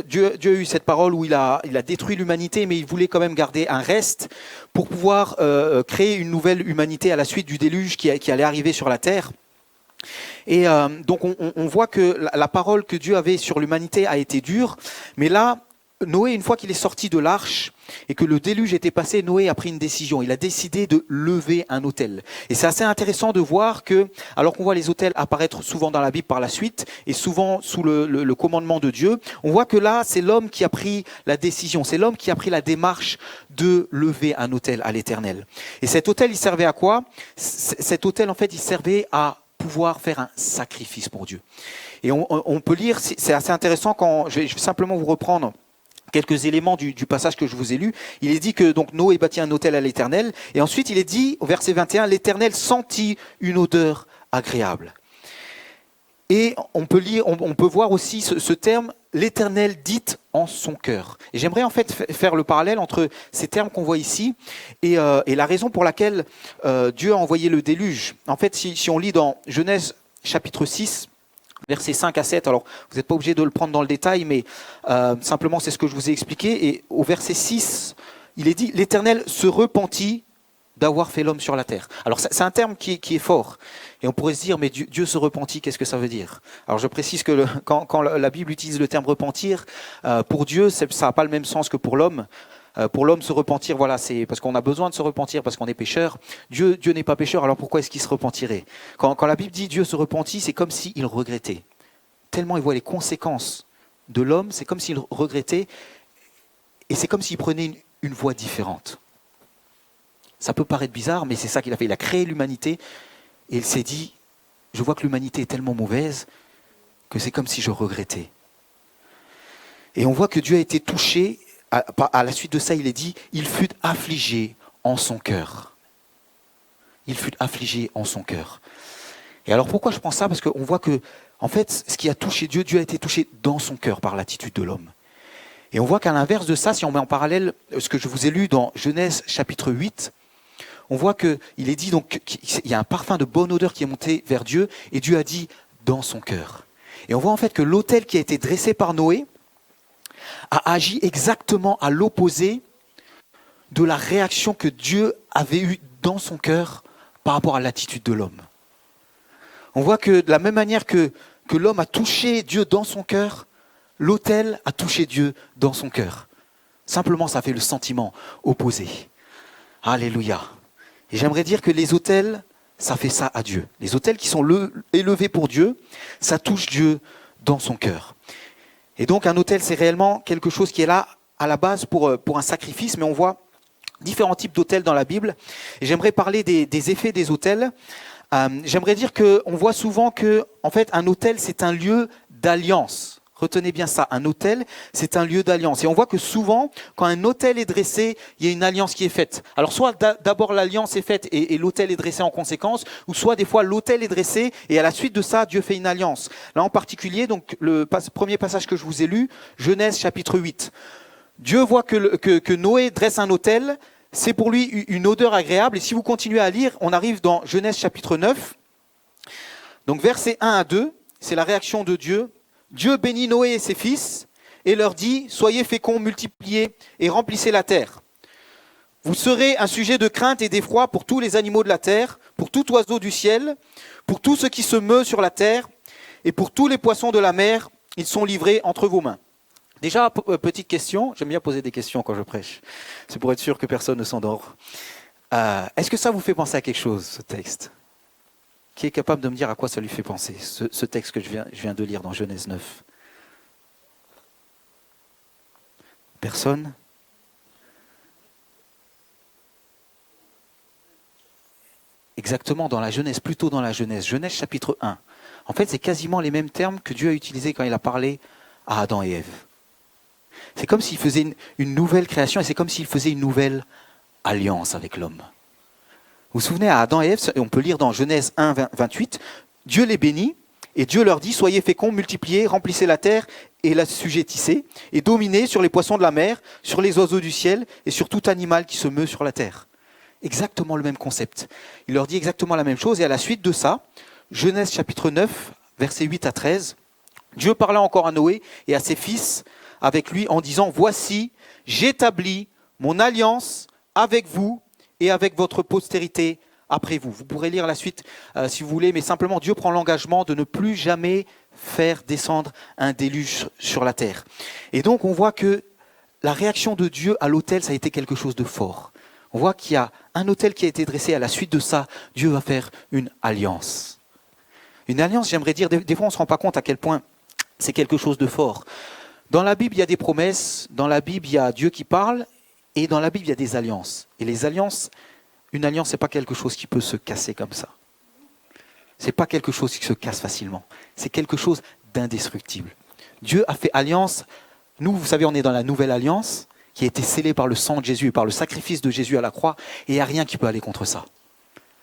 Dieu a eu cette parole où il a détruit l'humanité, mais il voulait quand même garder un reste pour pouvoir créer une nouvelle humanité à la suite du déluge qui allait arriver sur la terre. Et donc on voit que la parole que Dieu avait sur l'humanité a été dure, mais là, Noé, une fois qu'il est sorti de l'arche et que le déluge était passé, Noé a pris une décision. Il a décidé de lever un autel. Et c'est assez intéressant de voir que, alors qu'on voit les autels apparaître souvent dans la Bible par la suite, et souvent sous le commandement de Dieu, on voit que là, c'est l'homme qui a pris la décision, c'est l'homme qui a pris la démarche de lever un autel à l'Éternel. Et cet autel, il servait à quoi? Cet autel, en fait, il servait à pouvoir faire un sacrifice pour Dieu. Et on peut lire, c'est assez intéressant quand, je vais simplement vous reprendre quelques éléments du passage que je vous ai lu. Il est dit que donc Noé bâtit un autel à l'Éternel, et ensuite il est dit au verset 21, l'Éternel sentit une odeur agréable. Et on peut voir aussi ce terme, l'Éternel dit en son cœur. Et j'aimerais en fait faire le parallèle entre ces termes qu'on voit ici et la raison pour laquelle Dieu a envoyé le déluge. En fait, si on lit dans Genèse chapitre 6, versets 5 à 7, alors vous n'êtes pas obligé de le prendre dans le détail, mais simplement c'est ce que je vous ai expliqué. Et au verset 6, il est dit « L'Éternel se repentit d'avoir fait l'homme sur la terre ». Alors c'est un terme qui est fort. Et on pourrait se dire « Mais Dieu se repentit, qu'est-ce que ça veut dire ?» Alors je précise que quand la Bible utilise le terme « repentir », pour Dieu, ça n'a pas le même sens que pour l'homme. Pour l'homme, se repentir, voilà, c'est parce qu'on a besoin de se repentir, parce qu'on est pécheur. Dieu n'est pas pécheur, alors pourquoi est-ce qu'il se repentirait? Quand la Bible dit Dieu se repentit, c'est comme s'il regrettait. Tellement il voit les conséquences de l'homme, c'est comme s'il regrettait, et c'est comme s'il prenait une voie différente. Ça peut paraître bizarre, mais c'est ça qu'il a fait. Il a créé l'humanité, et il s'est dit, je vois que l'humanité est tellement mauvaise, que c'est comme si je regrettais. Et on voit que Dieu a été touché. À la suite de ça, il est dit, il fut affligé en son cœur. Il fut affligé en son cœur. Et alors pourquoi je pense ça? Parce qu'on voit que, en fait, ce qui a touché Dieu, Dieu a été touché dans son cœur par l'attitude de l'homme. Et on voit qu'à l'inverse de ça, si on met en parallèle ce que je vous ai lu dans Genèse chapitre 8, on voit qu'il est dit donc qu'il y a un parfum de bonne odeur qui est monté vers Dieu, et Dieu a dit dans son cœur. Et on voit en fait que l'autel qui a été dressé par Noé a agi exactement à l'opposé de la réaction que Dieu avait eue dans son cœur par rapport à l'attitude de l'homme. On voit que de la même manière que l'homme a touché Dieu dans son cœur, l'autel a touché Dieu dans son cœur. Simplement, ça fait le sentiment opposé. Alléluia. Et j'aimerais dire que les autels, ça fait ça à Dieu. Les autels qui sont élevés pour Dieu, ça touche Dieu dans son cœur. Et donc un autel, c'est réellement quelque chose qui est là à la base pour un sacrifice, mais on voit différents types d'autels dans la Bible. Et j'aimerais parler des effets des autels. J'aimerais dire qu'on voit souvent que, en fait, un autel, c'est un lieu d'alliance. Retenez bien ça, un autel, c'est un lieu d'alliance. Et on voit que souvent, quand un autel est dressé, il y a une alliance qui est faite. Alors soit d'abord l'alliance est faite et l'autel est dressé en conséquence, ou soit des fois l'autel est dressé et à la suite de ça, Dieu fait une alliance. Là en particulier, donc le premier passage que je vous ai lu, Genèse chapitre 8. Dieu voit que Noé dresse un autel, c'est pour lui une odeur agréable. Et si vous continuez à lire, on arrive dans Genèse chapitre 9. Donc versets 1 à 2, c'est la réaction de Dieu. Dieu bénit Noé et ses fils et leur dit « Soyez féconds, multipliez et remplissez la terre. Vous serez un sujet de crainte et d'effroi pour tous les animaux de la terre, pour tout oiseau du ciel, pour tout ce qui se meut sur la terre et pour tous les poissons de la mer. Ils sont livrés entre vos mains. » Déjà, petite question, j'aime bien poser des questions quand je prêche. C'est pour être sûr que personne ne s'endort. Est-ce que ça vous fait penser à quelque chose, ce texte ? Qui est capable de me dire à quoi ça lui fait penser, ce texte que je viens de lire dans Genèse 9? Personne? Exactement, dans la Genèse, plutôt dans la Genèse. Genèse chapitre 1. En fait, c'est quasiment les mêmes termes que Dieu a utilisés quand il a parlé à Adam et Ève. C'est comme s'il faisait une nouvelle création et c'est comme s'il faisait une nouvelle alliance avec l'homme. Vous vous souvenez, à Adam et Ève, on peut lire dans Genèse 1, 28, Dieu les bénit et Dieu leur dit « Soyez féconds, multipliez, remplissez la terre et l'assujettissez et dominez sur les poissons de la mer, sur les oiseaux du ciel et sur tout animal qui se meut sur la terre. » Exactement le même concept. Il leur dit exactement la même chose et à la suite de ça, Genèse chapitre 9, versets 8 à 13, Dieu parla encore à Noé et à ses fils avec lui en disant « Voici, j'établis mon alliance avec vous et avec votre postérité après vous. Vous pourrez lire la suite si vous voulez, mais simplement Dieu prend l'engagement de ne plus jamais faire descendre un déluge sur la terre. Et donc on voit que la réaction de Dieu à l'autel, ça a été quelque chose de fort. On voit qu'il y a un autel qui a été dressé. À la suite de ça, Dieu va faire une alliance. Une alliance, j'aimerais dire, des fois on ne se rend pas compte à quel point c'est quelque chose de fort. Dans la Bible, il y a des promesses. Dans la Bible, il y a Dieu qui parle. Et dans la Bible, il y a des alliances. Et les alliances, une alliance, ce n'est pas quelque chose qui peut se casser comme ça. Ce n'est pas quelque chose qui se casse facilement. C'est quelque chose d'indestructible. Dieu a fait alliance. Nous, vous savez, on est dans la nouvelle alliance qui a été scellée par le sang de Jésus et par le sacrifice de Jésus à la croix. Et il n'y a rien qui peut aller contre ça.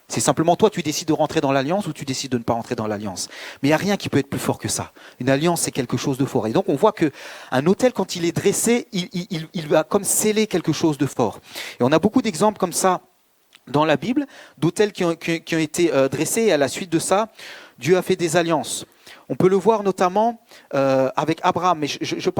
C'est simplement toi, tu décides de rentrer dans l'alliance ou tu décides de ne pas rentrer dans l'alliance. Mais il n'y a rien qui peut être plus fort que ça. Une alliance, c'est quelque chose de fort. Et donc, on voit qu'un autel, quand il est dressé, il va comme sceller quelque chose de fort. Et on a beaucoup d'exemples comme ça dans la Bible, d'autels qui ont été dressés. Et à la suite de ça, Dieu a fait des alliances. On peut le voir notamment avec Abraham. Mais je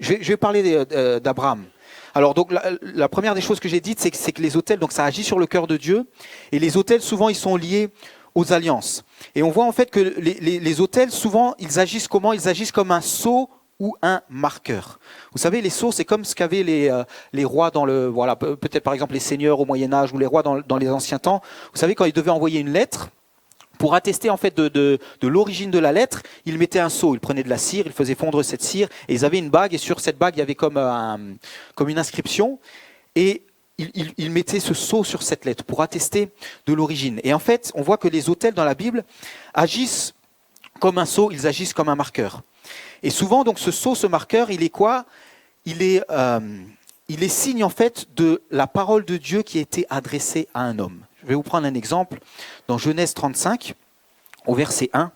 vais parler d'Abraham. Alors donc la première des choses que j'ai dites, c'est que les autels, donc ça agit sur le cœur de Dieu, et les autels souvent ils sont liés aux alliances. Et on voit en fait que les autels souvent ils agissent comment ? Ils agissent comme un sceau ou un marqueur. Vous savez, les sceaux, c'est comme ce qu'avaient les rois dans le, voilà, peut-être par exemple les seigneurs au Moyen Âge ou les rois dans les anciens temps. Vous savez, quand ils devaient envoyer une lettre, pour attester en fait de l'origine de la lettre, ils mettaient un sceau, ils prenaient de la cire, ils faisaient fondre cette cire, et ils avaient une bague, et sur cette bague, il y avait comme une inscription, et ils mettaient ce sceau sur cette lettre pour attester de l'origine. Et en fait, on voit que les autels dans la Bible agissent comme un sceau, ils agissent comme un marqueur. Et souvent, donc, ce sceau, ce marqueur, il est quoi ? Il est signe en fait de la parole de Dieu qui a été adressée à un homme. Je vais vous prendre un exemple. Dans Genèse 35, au verset 1,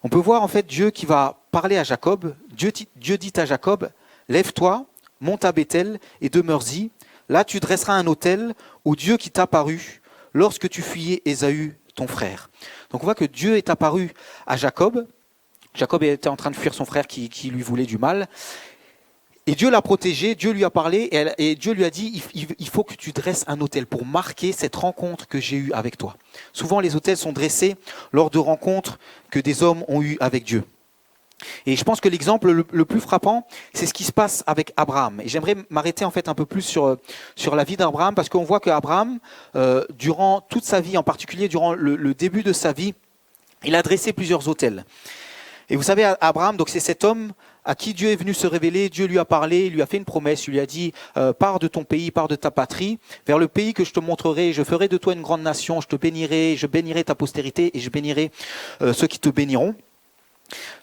on peut voir en fait Dieu qui va parler à Jacob. Dieu dit à Jacob, « Lève-toi, monte à Béthel et demeure-y. Là tu dresseras un autel au Dieu qui t'a apparu lorsque tu fuyais Ésaü, ton frère. » Donc on voit que Dieu est apparu à Jacob. Jacob était en train de fuir son frère qui lui voulait du mal. Et Dieu l'a protégé, Dieu lui a parlé et Dieu lui a dit il faut que tu dresses un autel pour marquer cette rencontre que j'ai eue avec toi. Souvent les autels sont dressés lors de rencontres que des hommes ont eues avec Dieu. Et je pense que l'exemple le plus frappant, c'est ce qui se passe avec Abraham. Et j'aimerais m'arrêter en fait un peu plus sur la vie d'Abraham, parce qu'on voit qu'Abraham, durant toute sa vie, en particulier durant le début de sa vie, il a dressé plusieurs autels. Et vous savez, Abraham, donc c'est cet homme à qui Dieu est venu se révéler, Dieu lui a parlé, il lui a fait une promesse, il lui a dit « Pars de ton pays, pars de ta patrie, vers le pays que je te montrerai, je ferai de toi une grande nation, je bénirai ta postérité et je bénirai ceux qui te béniront. »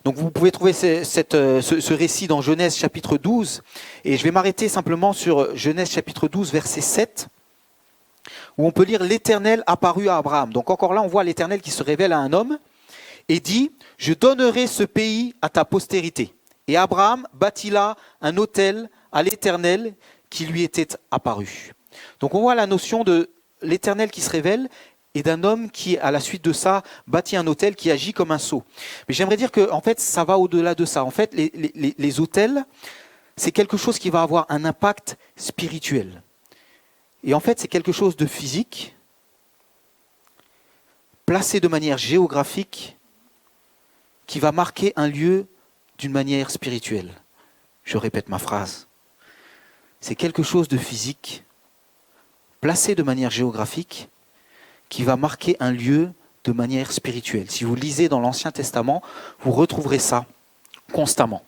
Donc vous pouvez trouver ce récit dans Genèse chapitre 12, et je vais m'arrêter simplement sur Genèse chapitre 12, verset 7, où on peut lire « L'Éternel apparut à Abraham ». Donc encore là, on voit l'Éternel qui se révèle à un homme et dit « Je donnerai ce pays à ta postérité ». Et Abraham bâtit là un autel à l'Éternel qui lui était apparu. Donc on voit la notion de l'Éternel qui se révèle et d'un homme qui, à la suite de ça, bâtit un autel qui agit comme un sceau. Mais j'aimerais dire que en fait, ça va au-delà de ça. En fait, les autels, c'est quelque chose qui va avoir un impact spirituel. Et en fait, c'est quelque chose de physique, placé de manière géographique, qui va marquer un lieu d'une manière spirituelle. Je répète ma phrase. C'est quelque chose de physique, placé de manière géographique, qui va marquer un lieu de manière spirituelle. Si vous lisez dans l'Ancien Testament, vous retrouverez ça constamment.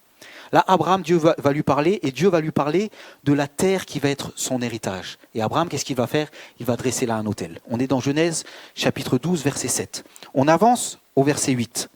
Là, Abraham, Dieu va lui parler, et Dieu va lui parler de la terre qui va être son héritage. Et Abraham, qu'est-ce qu'il va faire ? Il va dresser là un autel. On est dans Genèse, chapitre 12, verset 7. On avance au verset 8.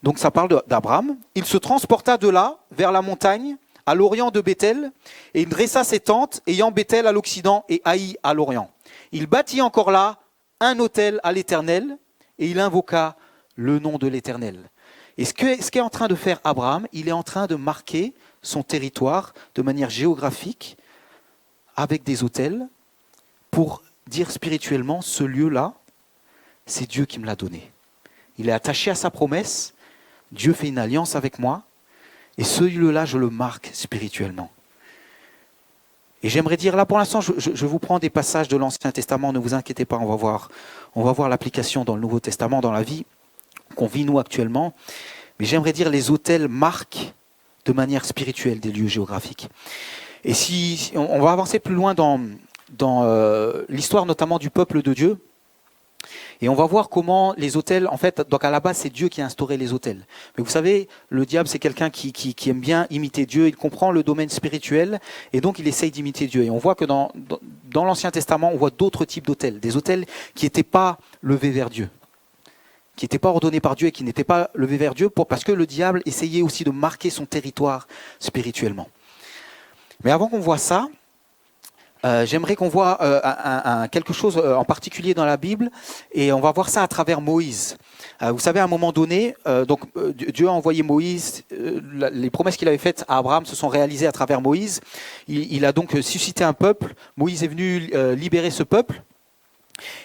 Donc ça parle d'Abraham. Il se transporta de là, vers la montagne, à l'orient de Béthel, et il dressa ses tentes, ayant Béthel à l'occident et Haï à l'orient. Il bâtit encore là un autel à l'Éternel, et il invoqua le nom de l'Éternel. Et ce qu'est en train de faire Abraham, il est en train de marquer son territoire de manière géographique, avec des autels, pour dire spirituellement, ce lieu-là, c'est Dieu qui me l'a donné. Il est attaché à sa promesse, Dieu fait une alliance avec moi, et ce lieu-là, je le marque spirituellement. Et j'aimerais dire, là pour l'instant, je vous prends des passages de l'Ancien Testament, ne vous inquiétez pas, on va voir l'application dans le Nouveau Testament, dans la vie qu'on vit nous actuellement. Mais j'aimerais dire, les autels marquent de manière spirituelle des lieux géographiques. Et si on va avancer plus loin dans l'histoire notamment du peuple de Dieu, et on va voir comment les autels, en fait, donc à la base, c'est Dieu qui a instauré les autels. Mais vous savez, le diable, c'est quelqu'un qui aime bien imiter Dieu, il comprend le domaine spirituel, et donc il essaye d'imiter Dieu. Et on voit que dans l'Ancien Testament, on voit d'autres types d'autels, des autels qui n'étaient pas levés vers Dieu, qui n'étaient pas ordonnés par Dieu et qui n'étaient pas levés vers Dieu, parce que le diable essayait aussi de marquer son territoire spirituellement. Mais avant qu'on voit ça, j'aimerais qu'on voit quelque chose en particulier dans la Bible, et on va voir ça à travers Moïse. Vous savez, à un moment donné, Dieu a envoyé Moïse, les promesses qu'il avait faites à Abraham se sont réalisées à travers Moïse. Il a donc suscité un peuple, Moïse est venu libérer ce peuple.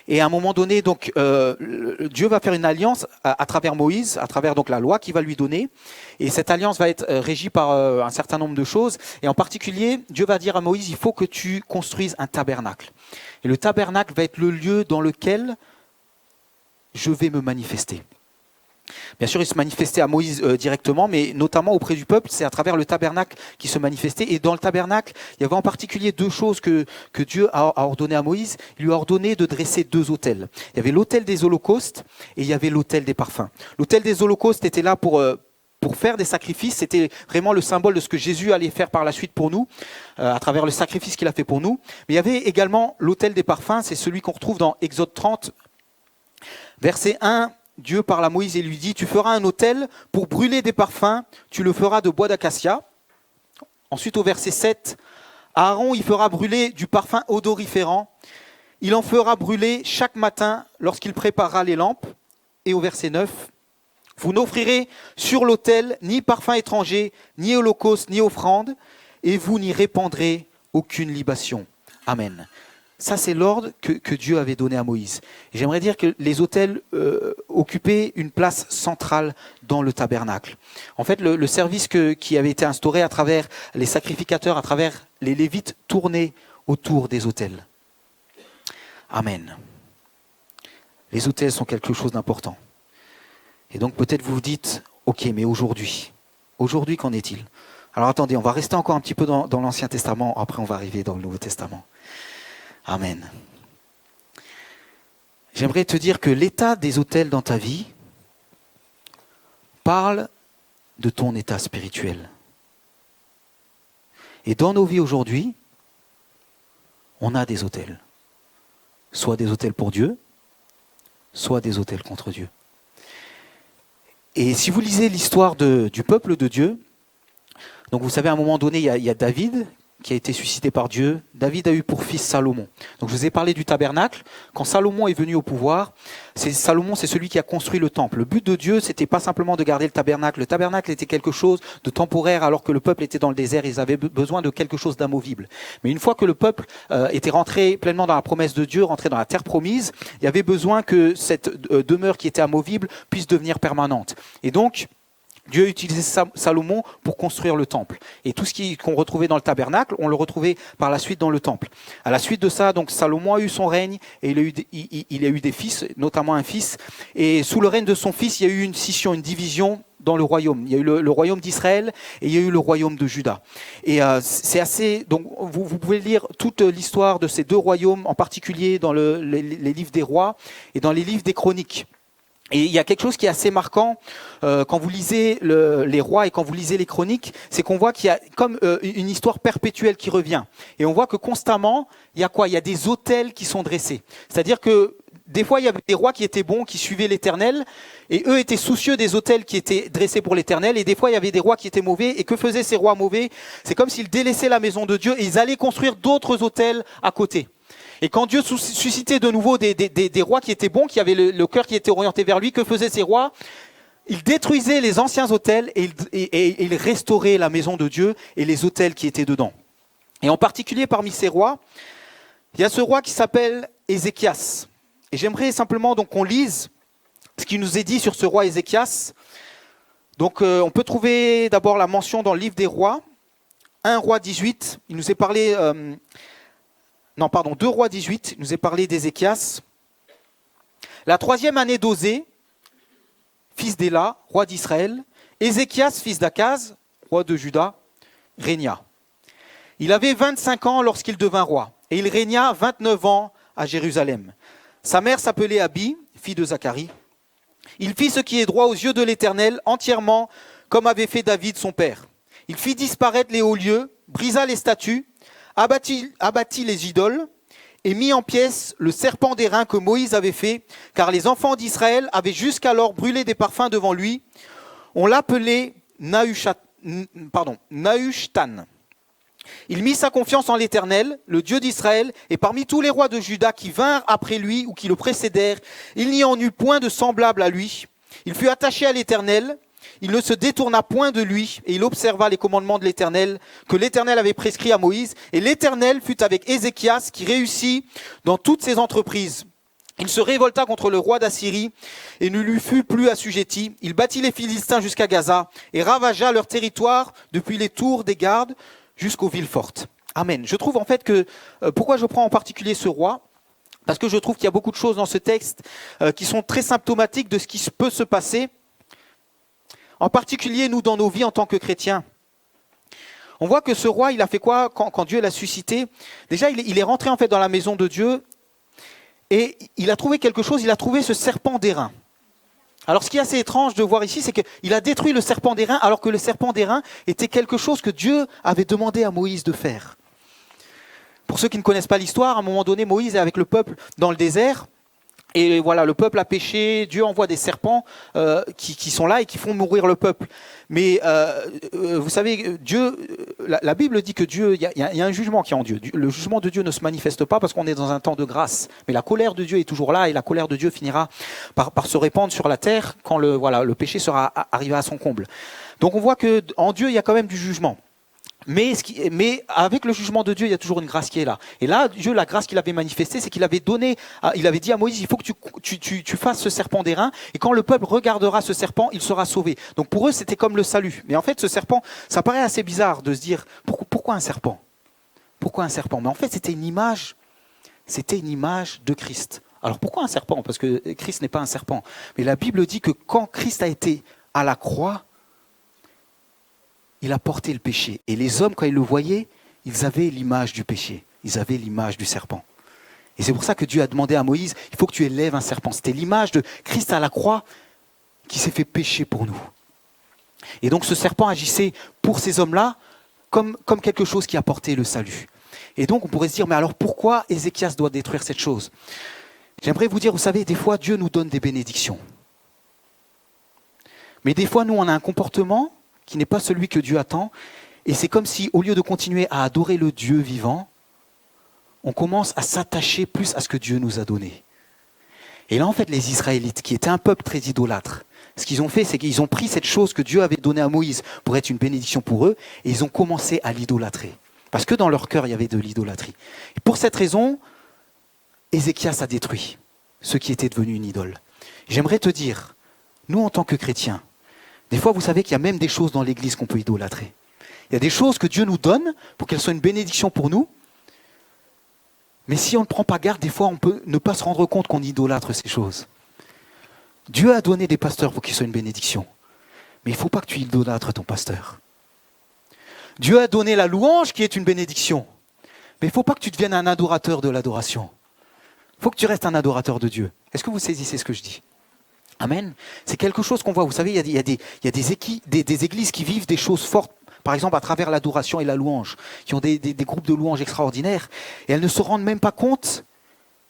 Et à un moment donné, donc, Dieu va faire une alliance à travers Moïse, à travers donc la loi qu'il va lui donner. Et cette alliance va être régie par un certain nombre de choses. Et en particulier, Dieu va dire à Moïse, il faut que tu construises un tabernacle. Et le tabernacle va être le lieu dans lequel je vais me manifester. Bien sûr, il se manifestait à Moïse directement, mais notamment auprès du peuple, c'est à travers le tabernacle qu'il se manifestait. Et dans le tabernacle, il y avait en particulier deux choses que Dieu a ordonné à Moïse. Il lui a ordonné de dresser deux autels. Il y avait l'autel des holocaustes et il y avait l'autel des parfums. L'autel des holocaustes était là pour faire des sacrifices. C'était vraiment le symbole de ce que Jésus allait faire par la suite pour nous, à travers le sacrifice qu'il a fait pour nous. Mais il y avait également l'autel des parfums, c'est celui qu'on retrouve dans Exode 30, verset 1. Dieu parle à Moïse et lui dit, tu feras un autel pour brûler des parfums, tu le feras de bois d'acacia. Ensuite au verset 7, Aaron y fera brûler du parfum odoriférant, il en fera brûler chaque matin lorsqu'il préparera les lampes. Et au verset 9, vous n'offrirez sur l'autel ni parfum étranger, ni holocauste, ni offrande, et vous n'y répandrez aucune libation. Amen. Ça, c'est l'ordre que Dieu avait donné à Moïse. Et j'aimerais dire que les autels occupaient une place centrale dans le tabernacle. En fait, le service qui avait été instauré à travers les sacrificateurs, à travers les Lévites, tournait autour des autels. Amen. Les autels sont quelque chose d'important. Et donc peut-être vous vous dites, ok, mais aujourd'hui, qu'en est-il? Alors attendez, on va rester encore un petit peu dans l'Ancien Testament, après on va arriver dans le Nouveau Testament. Amen. J'aimerais te dire que l'état des autels dans ta vie parle de ton état spirituel. Et dans nos vies aujourd'hui, on a des autels. Soit des autels pour Dieu, soit des autels contre Dieu. Et si vous lisez l'histoire du peuple de Dieu, donc vous savez à un moment donné, il y a David qui a été suscité par Dieu. David a eu pour fils Salomon. Donc je vous ai parlé du tabernacle. Quand Salomon est venu au pouvoir, Salomon, c'est celui qui a construit le temple. Le but de Dieu, c'était pas simplement de garder le tabernacle. Le tabernacle était quelque chose de temporaire alors que le peuple était dans le désert. Ils avaient besoin de quelque chose d'amovible. Mais une fois que le peuple était rentré pleinement dans la promesse de Dieu, rentré dans la terre promise, il y avait besoin que cette demeure qui était amovible puisse devenir permanente. Et donc, Dieu a utilisé Salomon pour construire le temple. Et tout ce qu'on retrouvait dans le tabernacle, on le retrouvait par la suite dans le temple. À la suite de ça, donc Salomon a eu son règne et il a eu des fils, notamment un fils. Et sous le règne de son fils, il y a eu une scission, une division dans le royaume. Il y a eu le royaume d'Israël et il y a eu le royaume de Juda. Et c'est assez. Donc vous pouvez lire toute l'histoire de ces deux royaumes, en particulier dans les livres des rois et dans les livres des chroniques. Et il y a quelque chose qui est assez marquant quand vous lisez les rois et quand vous lisez les chroniques, c'est qu'on voit qu'il y a comme une histoire perpétuelle qui revient. Et on voit que constamment, il y a quoi? Il y a des autels qui sont dressés. C'est-à-dire que des fois, il y avait des rois qui étaient bons, qui suivaient l'Éternel, et eux étaient soucieux des autels qui étaient dressés pour l'Éternel. Et des fois, il y avait des rois qui étaient mauvais. Et que faisaient ces rois mauvais? C'est comme s'ils délaissaient la maison de Dieu et ils allaient construire d'autres autels à côté. Et quand Dieu suscitait de nouveau des rois qui étaient bons, qui avaient le cœur qui était orienté vers lui, que faisaient ces rois? Ils détruisaient les anciens autels et ils restauraient la maison de Dieu et les autels qui étaient dedans. Et en particulier parmi ces rois, il y a ce roi qui s'appelle Ézéchias. Et j'aimerais simplement donc qu'on lise ce qui nous est dit sur ce roi Ézéchias. Donc on peut trouver d'abord la mention dans le livre des rois, 1 Roi 18, il nous est parlé... 2 Rois 18, il nous est parlé d'Ézéchias. La 3e année d'Osée, fils d'Éla, roi d'Israël, Ézéchias, fils d'Akaz, roi de Juda, régna. Il avait 25 ans lorsqu'il devint roi, et il régna 29 ans à Jérusalem. Sa mère s'appelait Abi, fille de Zacharie. Il fit ce qui est droit aux yeux de l'Éternel, entièrement comme avait fait David son père. Il fit disparaître les hauts lieux, brisa les statues, abattit les idoles, et mit en pièces le serpent d'airain que Moïse avait fait, car les enfants d'Israël avaient jusqu'alors brûlé des parfums devant lui. On l'appelait Nahushtan. Il mit sa confiance en l'Éternel, le Dieu d'Israël, et parmi tous les rois de Juda qui vinrent après lui ou qui le précédèrent, il n'y en eut point de semblable à lui. Il fut attaché à l'Éternel, il ne se détourna point de lui, et il observa les commandements de l'Éternel, que l'Éternel avait prescrits à Moïse. Et l'Éternel fut avec Ézéchias, qui réussit dans toutes ses entreprises. Il se révolta contre le roi d'Assyrie, et ne lui fut plus assujetti. Il battit les Philistins jusqu'à Gaza, et ravagea leur territoire depuis les tours des gardes jusqu'aux villes fortes. Amen. Je trouve en fait que, pourquoi je prends en particulier ce roi ? Parce que je trouve qu'il y a beaucoup de choses dans ce texte qui sont très symptomatiques de ce qui peut se passer, en particulier nous dans nos vies en tant que chrétiens. On voit que ce roi, il a fait quoi quand Dieu l'a suscité ? Déjà, il est rentré en fait dans la maison de Dieu et il a trouvé quelque chose, il a trouvé ce serpent d'airain. Alors ce qui est assez étrange de voir ici, c'est qu'il a détruit le serpent d'airain alors que le serpent d'airain était quelque chose que Dieu avait demandé à Moïse de faire. Pour ceux qui ne connaissent pas l'histoire, à un moment donné, Moïse est avec le peuple dans le désert. Et voilà, le peuple a péché, Dieu envoie des serpents qui sont là et qui font mourir le peuple. Mais vous savez, Dieu, la Bible dit que Dieu, il y a un jugement qui est en Dieu. Le jugement de Dieu ne se manifeste pas parce qu'on est dans un temps de grâce. Mais la colère de Dieu est toujours là et la colère de Dieu finira par se répandre sur la terre quand le péché sera arrivé à son comble. Donc on voit qu'en Dieu, il y a quand même du jugement. Mais avec le jugement de Dieu, il y a toujours une grâce qui est là. Et là, Dieu, la grâce qu'il avait manifestée, c'est qu'il avait dit à Moïse, il faut que tu fasses ce serpent d'airain, et quand le peuple regardera ce serpent, il sera sauvé. Donc pour eux, c'était comme le salut. Mais en fait, ce serpent, ça paraît assez bizarre de se dire, pourquoi un serpent ? Pourquoi un serpent ? Mais en fait, c'était une image de Christ. Alors pourquoi un serpent ? Parce que Christ n'est pas un serpent. Mais la Bible dit que quand Christ a été à la croix, il a porté le péché. Et les hommes, quand ils le voyaient, ils avaient l'image du péché. Ils avaient l'image du serpent. Et c'est pour ça que Dieu a demandé à Moïse, il faut que tu élèves un serpent. C'était l'image de Christ à la croix qui s'est fait pécher pour nous. Et donc ce serpent agissait pour ces hommes-là comme quelque chose qui apportait le salut. Et donc on pourrait se dire, mais alors pourquoi Ézéchias doit détruire cette chose ? J'aimerais vous dire, vous savez, des fois Dieu nous donne des bénédictions. Mais des fois nous on a un comportement qui n'est pas celui que Dieu attend. Et c'est comme si, au lieu de continuer à adorer le Dieu vivant, on commence à s'attacher plus à ce que Dieu nous a donné. Et là, en fait, les Israélites, qui étaient un peuple très idolâtre, ce qu'ils ont fait, c'est qu'ils ont pris cette chose que Dieu avait donnée à Moïse pour être une bénédiction pour eux, et ils ont commencé à l'idolâtrer. Parce que dans leur cœur, il y avait de l'idolâtrie. Et pour cette raison, Ézéchias a détruit ce qui était devenu une idole. J'aimerais te dire, nous, en tant que chrétiens, des fois, vous savez qu'il y a même des choses dans l'Église qu'on peut idolâtrer. Il y a des choses que Dieu nous donne pour qu'elles soient une bénédiction pour nous. Mais si on ne prend pas garde, des fois, on peut ne pas se rendre compte qu'on idolâtre ces choses. Dieu a donné des pasteurs pour qu'ils soient une bénédiction. Mais il ne faut pas que tu idolâtres ton pasteur. Dieu a donné la louange qui est une bénédiction. Mais il ne faut pas que tu deviennes un adorateur de l'adoration. Il faut que tu restes un adorateur de Dieu. Est-ce que vous saisissez ce que je dis ? Amen. C'est quelque chose qu'on voit. Vous savez, il y a des églises qui vivent des choses fortes, par exemple à travers l'adoration et la louange, qui ont des groupes de louanges extraordinaires, et elles ne se rendent même pas compte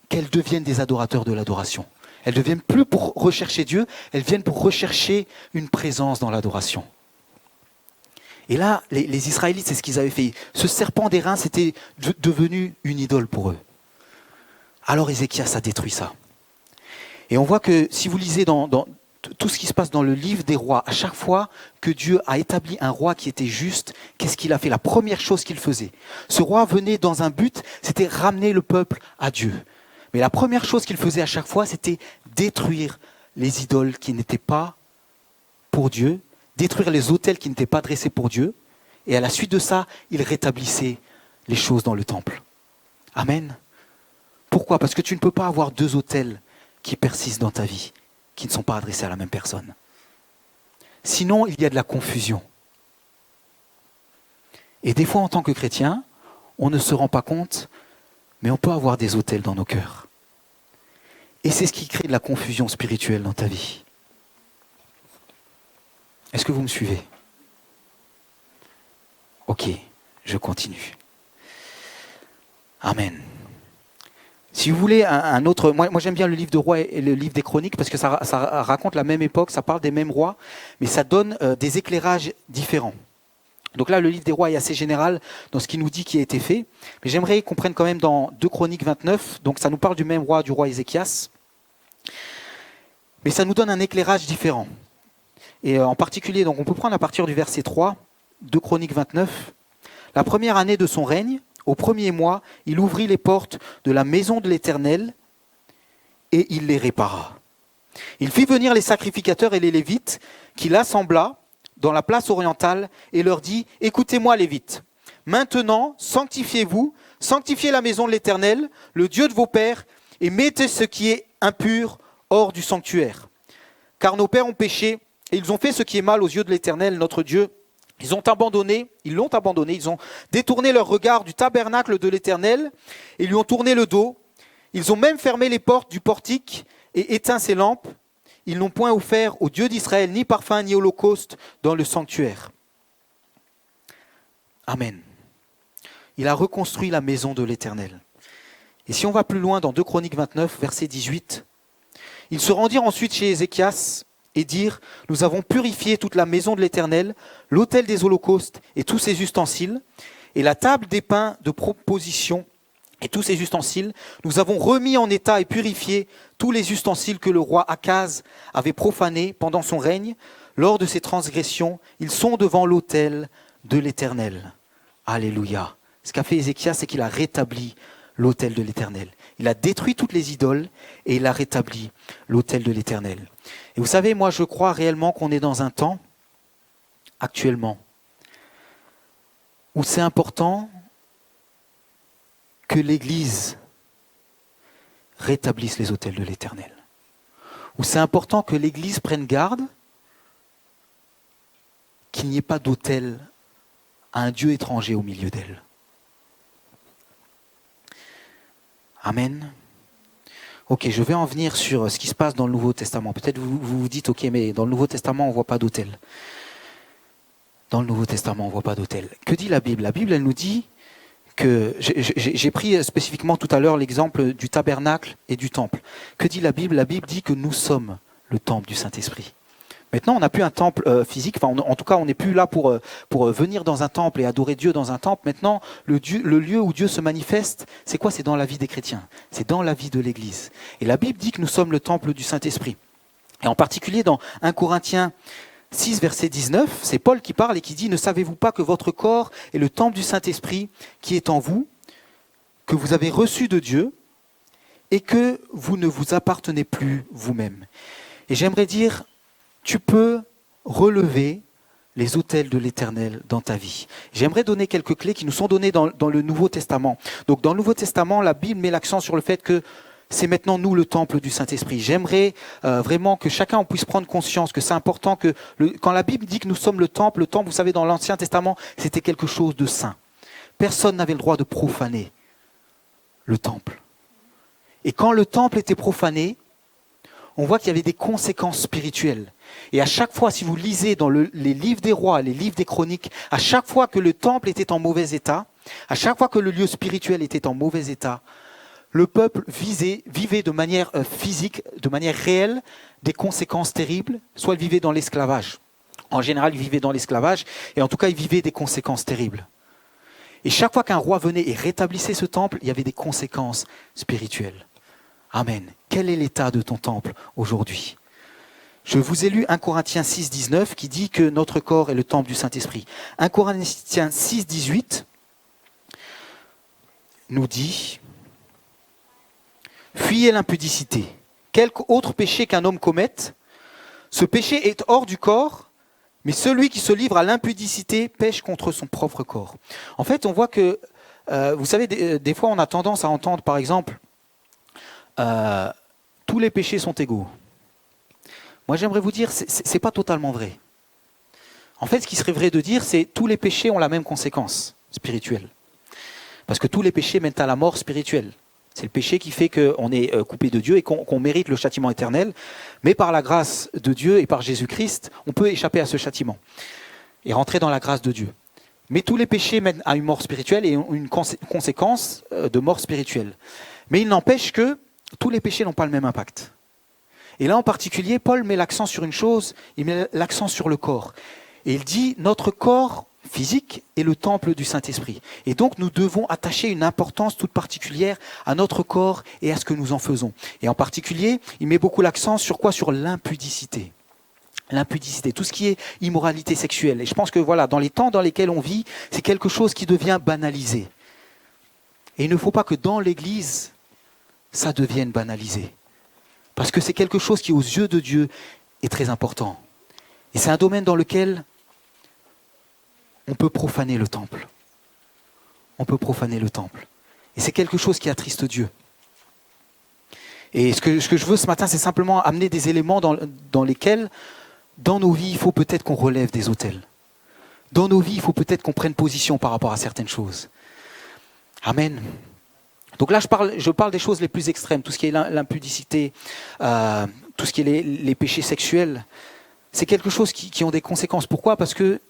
qu'elles deviennent des adorateurs de l'adoration. Elles ne deviennent plus pour rechercher Dieu, elles viennent pour rechercher une présence dans l'adoration. Et là, les Israélites, c'est ce qu'ils avaient fait. Ce serpent d'airain, c'était devenu une idole pour eux. Alors Ézéchias a détruit ça. Et on voit que si vous lisez dans tout ce qui se passe dans le livre des rois, à chaque fois que Dieu a établi un roi qui était juste, qu'est-ce qu'il a fait ? La première chose qu'il faisait, ce roi venait dans un but, c'était ramener le peuple à Dieu. Mais la première chose qu'il faisait à chaque fois, c'était détruire les idoles qui n'étaient pas pour Dieu, détruire les autels qui n'étaient pas dressés pour Dieu, Et à la suite de ça, il rétablissait les choses dans le temple. Amen. Pourquoi ? Parce que tu ne peux pas avoir deux autels qui persistent dans ta vie, qui ne sont pas adressés à la même personne. Sinon, il y a de la confusion. Et des fois, en tant que chrétien, on ne se rend pas compte, mais on peut avoir des autels dans nos cœurs. Et c'est ce qui crée de la confusion spirituelle dans ta vie. Est-ce que vous me suivez ? Ok, je continue. Amen. Si vous voulez un autre... Moi j'aime bien le livre de Rois et le livre des Chroniques parce que ça raconte la même époque, ça parle des mêmes rois, mais ça donne des éclairages différents. Donc là, le livre des Rois est assez général dans ce qu'il nous dit qui a été fait. Mais j'aimerais qu'on prenne quand même dans 2 Chroniques 29. Donc ça nous parle du même roi, du roi Ézéchias. Mais ça nous donne un éclairage différent. Et en particulier, donc on peut prendre à partir du verset 3, 2 Chroniques 29. La première année de son règne, au premier mois, il ouvrit les portes de la maison de l'Éternel et il les répara. Il fit venir les sacrificateurs et les Lévites qu'il assembla dans la place orientale et leur dit « Écoutez-moi, Lévites, maintenant sanctifiez-vous, sanctifiez la maison de l'Éternel, le Dieu de vos pères, et mettez ce qui est impur hors du sanctuaire. Car nos pères ont péché et ils ont fait ce qui est mal aux yeux de l'Éternel, notre Dieu. Ils l'ont abandonné, ils ont détourné leur regard du tabernacle de l'Éternel et lui ont tourné le dos. Ils ont même fermé les portes du portique et éteint ses lampes. Ils n'ont point offert au Dieu d'Israël ni parfum ni holocauste dans le sanctuaire. » Amen. Il a reconstruit la maison de l'Éternel. Et si on va plus loin dans 2 Chroniques 29, verset 18, « Ils se rendirent ensuite chez Ézéchias et dirent, « Nous avons purifié toute la maison de l'Éternel, l'autel des holocaustes et tous ses ustensiles, et la table des pains de proposition et tous ses ustensiles. Nous avons remis en état et purifié tous les ustensiles que le roi Akaz avait profanés pendant son règne. Lors de ses transgressions, ils sont devant l'autel de l'Éternel. » Alléluia. Ce qu'a fait Ézéchias, c'est qu'il a rétabli l'autel de l'Éternel. Il a détruit toutes les idoles et il a rétabli l'autel de l'Éternel. Et vous savez, moi je crois réellement qu'on est dans un temps, actuellement, où c'est important que l'Église rétablisse les autels de l'Éternel. Où c'est important que l'Église prenne garde qu'il n'y ait pas d'autel à un Dieu étranger au milieu d'elle. Amen. Ok, je vais en venir sur ce qui se passe dans le Nouveau Testament. Peut-être vous vous dites, ok, mais dans le Nouveau Testament, on ne voit pas d'autel. Dans le Nouveau Testament, on ne voit pas d'autel. Que dit la Bible ? La Bible, elle nous dit que... J'ai pris spécifiquement tout à l'heure l'exemple du tabernacle et du temple. Que dit la Bible ? La Bible dit que nous sommes le temple du Saint-Esprit. Maintenant, on n'a plus un temple physique. Enfin, en tout cas, on n'est plus là pour venir dans un temple et adorer Dieu dans un temple. Maintenant, le lieu où Dieu se manifeste, c'est quoi ? C'est dans la vie des chrétiens. C'est dans la vie de l'Église. Et la Bible dit que nous sommes le temple du Saint-Esprit. Et en particulier dans 1 Corinthiens 6, verset 19, c'est Paul qui parle et qui dit « Ne savez-vous pas que votre corps est le temple du Saint-Esprit qui est en vous, que vous avez reçu de Dieu et que vous ne vous appartenez plus vous-même » Et j'aimerais dire... Tu peux relever les autels de l'Éternel dans ta vie. J'aimerais donner quelques clés qui nous sont données dans le Nouveau Testament. Donc dans le Nouveau Testament, la Bible met l'accent sur le fait que c'est maintenant nous le temple du Saint-Esprit. J'aimerais vraiment que chacun puisse prendre conscience que c'est important que quand la Bible dit que nous sommes le temple, vous savez, dans l'Ancien Testament, c'était quelque chose de saint. Personne n'avait le droit de profaner le temple. Et quand le temple était profané, on voit qu'il y avait des conséquences spirituelles. Et à chaque fois, si vous lisez dans les livres des rois, les livres des chroniques, à chaque fois que le temple était en mauvais état, à chaque fois que le lieu spirituel était en mauvais état, le peuple vivait de manière physique, de manière réelle, des conséquences terribles. Soit il vivait dans l'esclavage. En général, il vivait dans l'esclavage, et en tout cas, il vivait des conséquences terribles. Et chaque fois qu'un roi venait et rétablissait ce temple, il y avait des conséquences spirituelles. Amen. Quel est l'état de ton temple aujourd'hui ? Je vous ai lu 1 Corinthiens 6, 19 qui dit que notre corps est le temple du Saint-Esprit. 1 Corinthiens 6, 18 nous dit « Fuyez l'impudicité. Quelque autre péché qu'un homme commette, ce péché est hors du corps, Mais celui qui se livre à l'impudicité pêche contre son propre corps. En fait, on voit que, vous savez, des fois on a tendance à entendre, par exemple, tous les péchés sont égaux. Moi j'aimerais vous dire, c'est pas totalement vrai. En fait, ce qui serait vrai de dire, c'est tous les péchés ont la même conséquence spirituelle. Parce que tous les péchés mènent à la mort spirituelle. C'est le péché qui fait qu'on est coupé de Dieu et qu'on mérite le châtiment éternel. Mais par la grâce de Dieu et par Jésus-Christ, on peut échapper à ce châtiment et rentrer dans la grâce de Dieu. Mais tous les péchés mènent à une mort spirituelle et ont une conséquence de mort spirituelle. Mais il n'empêche que tous les péchés n'ont pas le même impact. Et là en particulier, Paul met l'accent sur une chose, il met l'accent sur le corps. Et il dit, notre corps physique est le temple du Saint-Esprit. Et donc nous devons attacher une importance toute particulière à notre corps et à ce que nous en faisons. Et en particulier, il met beaucoup l'accent sur quoi ? Sur l'impudicité. L'impudicité, tout ce qui est immoralité sexuelle. Et je pense que voilà, dans les temps dans lesquels on vit, c'est quelque chose qui devient banalisé. Et il ne faut pas que dans l'Église, ça devienne banalisé. Parce que c'est quelque chose qui, aux yeux de Dieu, est très important. Et c'est un domaine dans lequel on peut profaner le temple. On peut profaner le temple. Et c'est quelque chose qui attriste Dieu. Et ce que je veux ce matin, c'est simplement amener des éléments dans lesquels, dans nos vies, il faut peut-être qu'on relève des autels. Dans nos vies, il faut peut-être qu'on prenne position par rapport à certaines choses. Amen. Donc là, je parle des choses les plus extrêmes, tout ce qui est l'impudicité, tout ce qui est les péchés sexuels. C'est quelque chose qui ont des conséquences. Pourquoi ? Parce que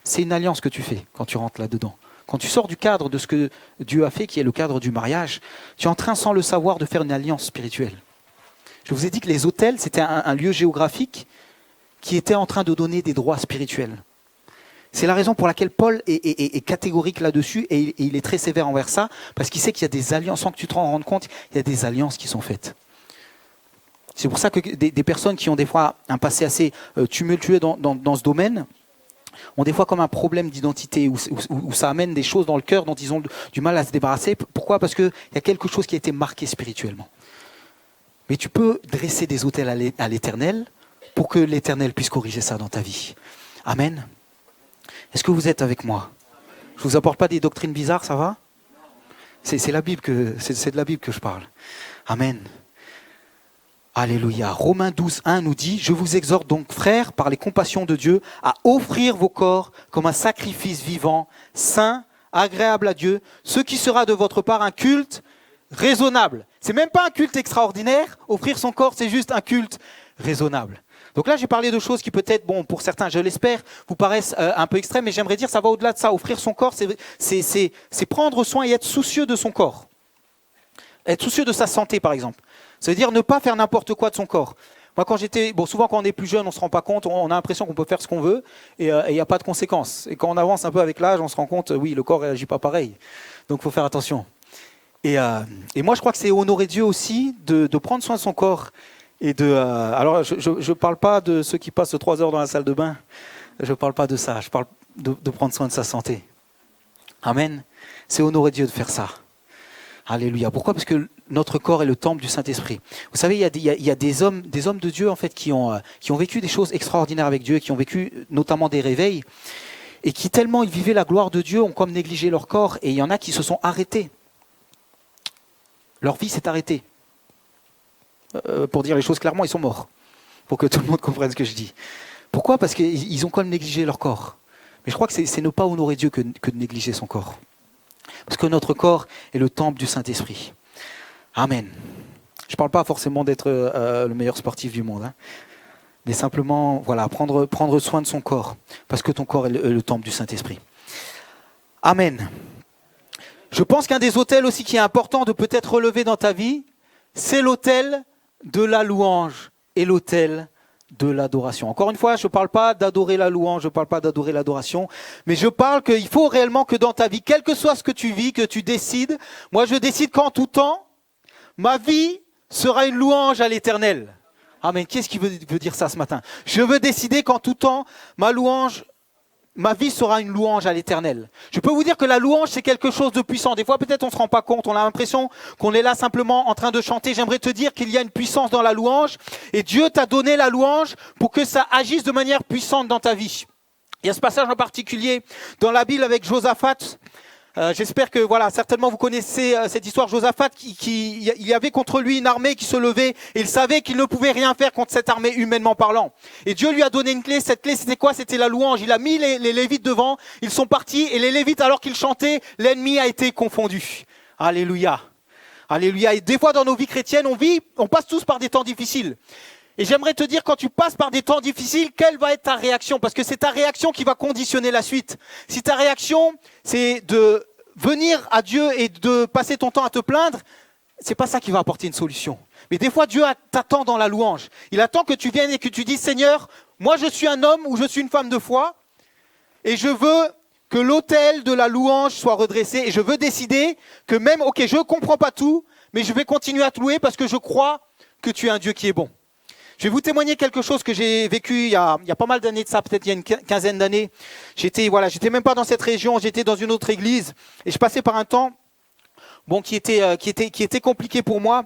c'est une alliance que tu fais quand tu rentres là-dedans. Quand tu sors du cadre de ce que Dieu a fait, qui est le cadre du mariage, tu es en train, sans le savoir, de faire une alliance spirituelle. Je vous ai dit que les autels, c'était un lieu géographique qui était en train de donner des droits spirituels. C'est la raison pour laquelle Paul est catégorique là-dessus et il est très sévère envers ça, parce qu'il sait qu'il y a des alliances, sans que tu te rendes compte, il y a des alliances qui sont faites. C'est pour ça que des personnes qui ont des fois un passé assez tumultueux dans ce domaine, ont des fois comme un problème d'identité, où ça amène des choses dans le cœur dont ils ont du mal à se débarrasser. Pourquoi ? Parce qu'il y a quelque chose qui a été marqué spirituellement. Mais tu peux dresser des autels à l'Éternel pour que l'Éternel puisse corriger ça dans ta vie. Amen. Est-ce que vous êtes avec moi ? Je ne vous apporte pas des doctrines bizarres, ça va ? C'est la Bible c'est de la Bible que je parle. Amen. Alléluia. Romains 12, 1 nous dit « Je vous exhorte donc, frères, par les compassions de Dieu, à offrir vos corps comme un sacrifice vivant, saint, agréable à Dieu, ce qui sera de votre part un culte raisonnable. » C'est même pas un culte extraordinaire. Offrir son corps, c'est juste un culte raisonnable. Donc là, j'ai parlé de choses qui peut-être, bon, pour certains, je l'espère, vous paraissent un peu extrêmes, mais j'aimerais dire ça va au-delà de ça. Offrir son corps, c'est prendre soin et être soucieux de son corps. Être soucieux de sa santé, par exemple. Ça veut dire ne pas faire n'importe quoi de son corps. Moi, souvent quand on est plus jeune, on ne se rend pas compte, on a l'impression qu'on peut faire ce qu'on veut et il n'y a pas de conséquences. Et quand on avance un peu avec l'âge, on se rend compte, oui, le corps ne réagit pas pareil. Donc, il faut faire attention. Et moi, je crois que c'est honorer Dieu aussi de prendre soin de son corps. Alors, je ne parle pas de ceux qui passent 3 heures dans la salle de bain. Je ne parle pas de ça. Je parle de prendre soin de sa santé. Amen. C'est honorer Dieu de faire ça. Alléluia. Pourquoi ? Parce que notre corps est le temple du Saint-Esprit. Vous savez, il y a des hommes de Dieu en fait qui ont vécu des choses extraordinaires avec Dieu, qui ont vécu notamment des réveils, et qui tellement ils vivaient la gloire de Dieu ont comme négligé leur corps. Et il y en a qui se sont arrêtés. Leur vie s'est arrêtée. Pour dire les choses clairement, ils sont morts. Pour que tout le monde comprenne ce que je dis. Pourquoi ? Parce qu'ils ont comme négligé leur corps. Mais je crois que c'est ne pas honorer Dieu que de négliger son corps. Parce que notre corps est le temple du Saint-Esprit. Amen. Je ne parle pas forcément d'être le meilleur sportif du monde. Hein, mais simplement, voilà, prendre soin de son corps. Parce que ton corps est le temple du Saint-Esprit. Amen. Je pense qu'un des autels aussi qui est important de peut-être relever dans ta vie, c'est l'autel de la louange et l'autel de l'adoration. Encore une fois, je ne parle pas d'adorer la louange, je ne parle pas d'adorer l'adoration, mais je parle qu'il faut réellement que dans ta vie, quel que soit ce que tu vis, que tu décides, moi je décide qu'en tout temps, ma vie sera une louange à l'Éternel. Amen. Qu'est-ce qui veut dire ça ce matin ? Je veux décider qu'en tout temps, ma vie sera une louange à l'Éternel. Je peux vous dire que la louange, c'est quelque chose de puissant. Des fois, peut-être on ne se rend pas compte, on a l'impression qu'on est là simplement en train de chanter. J'aimerais te dire qu'il y a une puissance dans la louange et Dieu t'a donné la louange pour que ça agisse de manière puissante dans ta vie. Il y a ce passage en particulier dans la Bible avec Josaphat. J'espère que certainement vous connaissez cette histoire. Josaphat, il y avait contre lui une armée qui se levait et il savait qu'il ne pouvait rien faire contre cette armée humainement parlant. Et Dieu lui a donné une clé. Cette clé, c'était quoi? C'était la louange. Il a mis les Lévites devant. Ils sont partis et les Lévites, alors qu'ils chantaient, l'ennemi a été confondu. Alléluia. Alléluia. Et des fois dans nos vies chrétiennes, on passe tous par des temps difficiles. Et j'aimerais te dire, quand tu passes par des temps difficiles, quelle va être ta réaction? Parce que c'est ta réaction qui va conditionner la suite. Si ta réaction, c'est de venir à Dieu et de passer ton temps à te plaindre, c'est pas ça qui va apporter une solution. Mais des fois, Dieu t'attend dans la louange. Il attend que tu viennes et que tu dises, Seigneur, moi je suis un homme ou je suis une femme de foi et je veux que l'autel de la louange soit redressé et je veux décider que même, ok, je ne comprends pas tout, mais je vais continuer à te louer parce que je crois que tu es un Dieu qui est bon. Je vais vous témoigner quelque chose que j'ai vécu il y a pas mal d'années de ça, peut-être il y a une quinzaine d'années. J'étais même pas dans cette région, j'étais dans une autre église et je passais par un temps qui était compliqué pour moi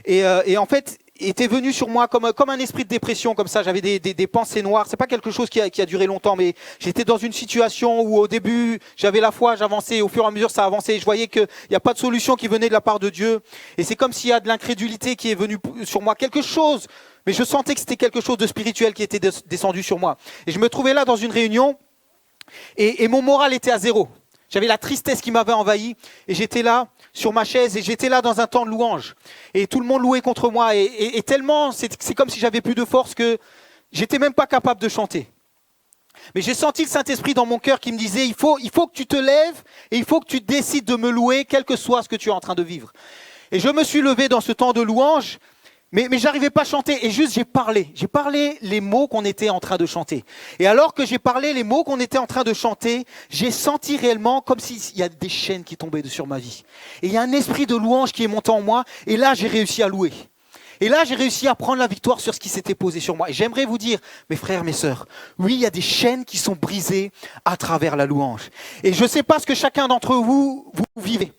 et en fait était venu sur moi comme un esprit de dépression comme ça. J'avais des pensées noires. C'est pas quelque chose qui a duré longtemps, mais j'étais dans une situation où au début j'avais la foi, j'avançais, au fur et à mesure ça avançait. Je voyais qu'il n'y a pas de solution qui venait de la part de Dieu et c'est comme s'il y a de l'incrédulité qui est venue sur moi, quelque chose. Mais je sentais que c'était quelque chose de spirituel qui était descendu sur moi. Et je me trouvais là dans une réunion et mon moral était à zéro. J'avais la tristesse qui m'avait envahi et j'étais là sur ma chaise et j'étais là dans un temps de louange. Et tout le monde louait contre moi et tellement, c'est comme si j'avais plus de force que j'étais même pas capable de chanter. Mais j'ai senti le Saint-Esprit dans mon cœur qui me disait, il faut que tu te lèves et il faut que tu décides de me louer, quel que soit ce que tu es en train de vivre. Et je me suis levé dans ce temps de louange. Mais j'arrivais pas à chanter et juste j'ai parlé les mots qu'on était en train de chanter. Et alors que j'ai parlé les mots qu'on était en train de chanter, j'ai senti réellement comme s'il y a des chaînes qui tombaient sur ma vie. Et il y a un esprit de louange qui est monté en moi et là j'ai réussi à louer. Et là j'ai réussi à prendre la victoire sur ce qui s'était posé sur moi. Et j'aimerais vous dire, mes frères, mes sœurs, oui, il y a des chaînes qui sont brisées à travers la louange. Et je sais pas ce que chacun d'entre vous vivez.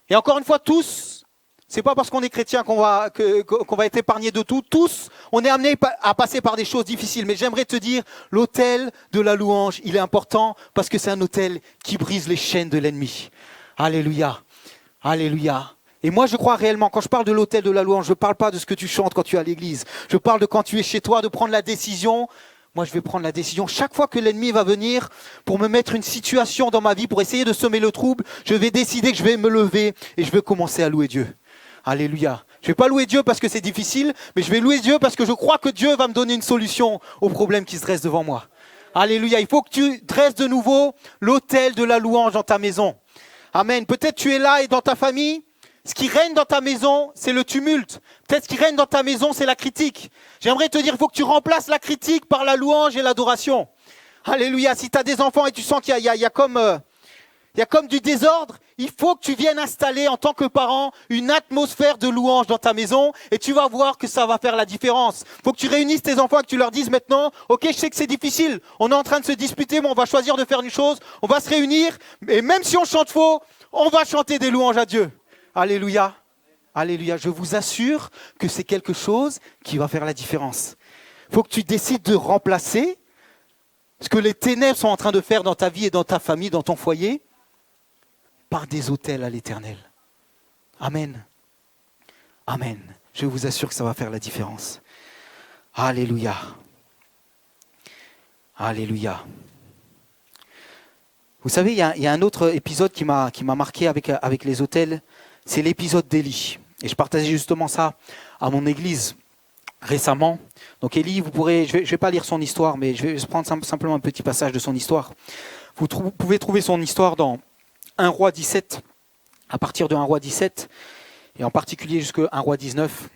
Et encore une fois, tous, c'est pas parce qu'on est chrétien qu'on va être épargné de tout. Tous, on est amené à passer par des choses difficiles. Mais j'aimerais te dire, l'autel de la louange, il est important parce que c'est un autel qui brise les chaînes de l'ennemi. Alléluia. Alléluia. Et moi, je crois réellement, quand je parle de l'autel de la louange, je ne parle pas de ce que tu chantes quand tu es à l'église. Je parle de quand tu es chez toi, de prendre la décision. Moi, je vais prendre la décision. Chaque fois que l'ennemi va venir pour me mettre une situation dans ma vie, pour essayer de semer le trouble, je vais décider que je vais me lever et je vais commencer à louer Dieu. Alléluia. Je ne vais pas louer Dieu parce que c'est difficile, mais je vais louer Dieu parce que je crois que Dieu va me donner une solution aux problèmes qui se dressent devant moi. Alléluia. Il faut que tu dresses de nouveau l'autel de la louange dans ta maison. Amen. Peut-être tu es là et dans ta famille, ce qui règne dans ta maison, c'est le tumulte. Peut-être ce qui règne dans ta maison, c'est la critique. J'aimerais te dire, il faut que tu remplaces la critique par la louange et l'adoration. Alléluia. Si tu as des enfants et tu sens qu'il y a comme du désordre, il faut que tu viennes installer en tant que parent une atmosphère de louange dans ta maison et tu vas voir que ça va faire la différence. Il faut que tu réunisses tes enfants et que tu leur dises maintenant, ok, je sais que c'est difficile, on est en train de se disputer, mais on va choisir de faire une chose, on va se réunir et même si on chante faux, on va chanter des louanges à Dieu. Alléluia. Alléluia. Je vous assure que c'est quelque chose qui va faire la différence. Il faut que tu décides de remplacer ce que les ténèbres sont en train de faire dans ta vie et dans ta famille, dans ton foyer, par des autels à l'Éternel. Amen. Amen. Je vous assure que ça va faire la différence. Alléluia. Alléluia. Vous savez, il y a un autre épisode qui m'a marqué avec les autels. C'est l'épisode d'Élie. Et je partageais justement ça à mon église récemment. Donc Élie, vous pourrez, je ne vais pas lire son histoire, mais je vais prendre simplement un petit passage de son histoire. Vous pouvez trouver son histoire dans 1 Roi 17, à partir de 1 Roi 17, et en particulier jusqu'à 1 Roi 19.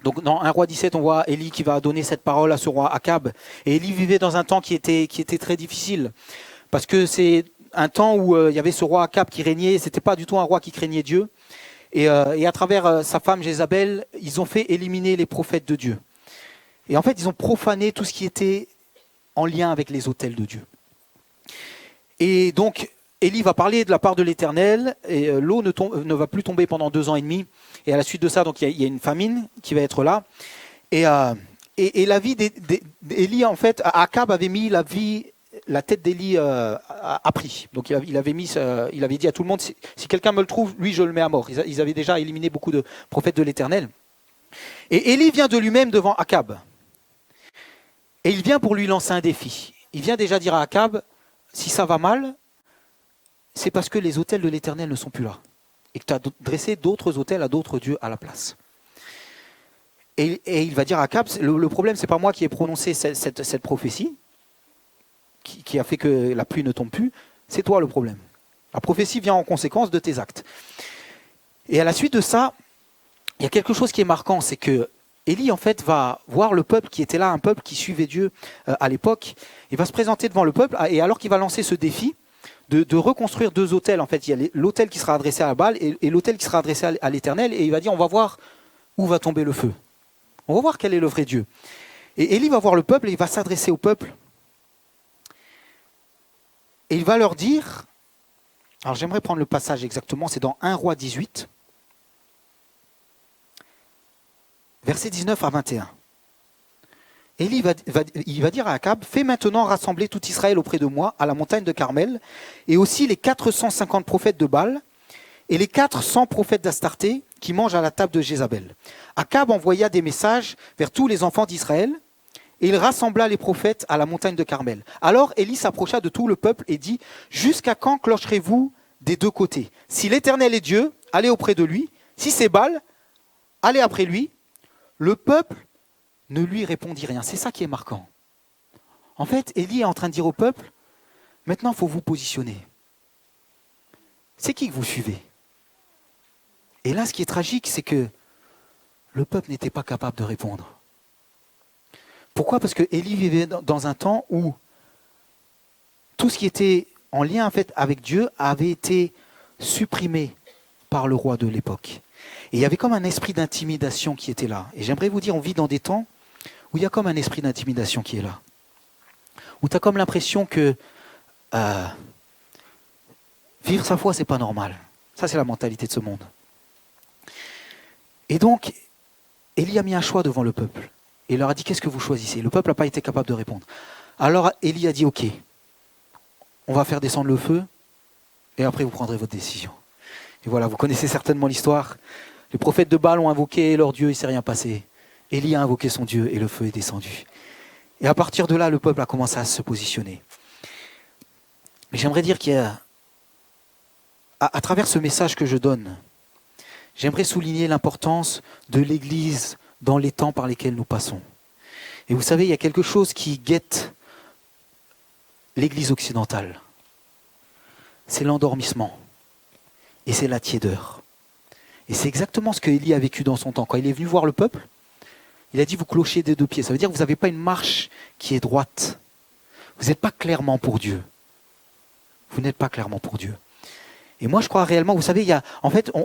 Donc dans 1 Roi 17, on voit Élie qui va donner cette parole à ce roi Akab. Et Élie vivait dans un temps qui était très difficile, parce que c'est un temps où il y avait ce roi Akab qui régnait, c'était pas du tout un roi qui craignait Dieu. Et à travers sa femme Jézabel, ils ont fait éliminer les prophètes de Dieu. Et en fait, ils ont profané tout ce qui était en lien avec les autels de Dieu. Et donc, Élie va parler de la part de l'Éternel, et l'eau ne va plus tomber pendant 2 ans et demi. Et à la suite de ça, donc il y a une famine qui va être là. Et la vie d'Élie, en fait, Akab avait mis la vie la tête d'Élie a pris. Donc il avait dit à tout le monde, si quelqu'un me le trouve, lui je le mets à mort. Ils avaient déjà éliminé beaucoup de prophètes de l'Éternel. Et Élie vient de lui-même devant Akab. Et il vient pour lui lancer un défi. Il vient déjà dire à Akab, si ça va mal, c'est parce que les autels de l'Éternel ne sont plus là. Et que tu as dressé d'autres autels à d'autres dieux à la place. Et il va dire à Akab, le problème, c'est pas moi qui ai prononcé cette prophétie, qui a fait que la pluie ne tombe plus, c'est toi le problème. La prophétie vient en conséquence de tes actes. Et à la suite de ça, il y a quelque chose qui est marquant, c'est que Élie, en fait, va voir le peuple qui était là, un peuple qui suivait Dieu à l'époque. Il va se présenter devant le peuple, et alors qu'il va lancer ce défi de reconstruire 2 autels, en fait, il y a l'autel qui sera adressé à Baal et l'autel qui sera adressé à l'Éternel, et il va dire, on va voir où va tomber le feu. On va voir quel est le vrai Dieu. Et Élie va voir le peuple, et il va s'adresser au peuple, et il va leur dire, alors j'aimerais prendre le passage exactement, c'est dans 1 Roi 18, versets 19 à 21. Élie il va dire à Akab, fais maintenant rassembler tout Israël auprès de moi à la montagne de Carmel, et aussi les 450 prophètes de Baal, et les 400 prophètes d'Astarté qui mangent à la table de Jézabel. Akab envoya des messages vers tous les enfants d'Israël, et il rassembla les prophètes à la montagne de Carmel. Alors Élie s'approcha de tout le peuple et dit, jusqu'à quand clocherez-vous des 2 côtés? Si l'Éternel est Dieu, allez auprès de lui. Si c'est Baal, allez après lui. Le peuple ne lui répondit rien. C'est ça qui est marquant. En fait, Élie est en train de dire au peuple, maintenant il faut vous positionner. C'est qui que vous suivez? Et là, ce qui est tragique, c'est que le peuple n'était pas capable de répondre. Pourquoi? Parce que Élie vivait dans un temps où tout ce qui était en lien en fait, avec Dieu avait été supprimé par le roi de l'époque. Et il y avait comme un esprit d'intimidation qui était là. Et j'aimerais vous dire, on vit dans des temps où il y a comme un esprit d'intimidation qui est là. Où tu as comme l'impression que vivre sa foi, c'est pas normal. Ça, c'est la mentalité de ce monde. Et donc, Élie a mis un choix devant le peuple. Et il leur a dit, qu'est-ce que vous choisissez? Le peuple n'a pas été capable de répondre. Alors Élie a dit, ok, on va faire descendre le feu, et après vous prendrez votre décision. Et voilà, vous connaissez certainement l'histoire. Les prophètes de Baal ont invoqué leur Dieu, il ne s'est rien passé. Élie a invoqué son Dieu, et le feu est descendu. Et à partir de là, le peuple a commencé à se positionner. Mais j'aimerais dire qu'il y a, à travers ce message que je donne, j'aimerais souligner l'importance de l'Église dans les temps par lesquels nous passons. Et vous savez, il y a quelque chose qui guette l'Église occidentale. C'est l'endormissement. Et c'est la tiédeur. Et c'est exactement ce que Élie a vécu dans son temps. Quand il est venu voir le peuple, il a dit, vous clochez des 2 pieds. Ça veut dire que vous n'avez pas une marche qui est droite. Vous n'êtes pas clairement pour Dieu. Vous n'êtes pas clairement pour Dieu. Et moi, je crois réellement, vous savez,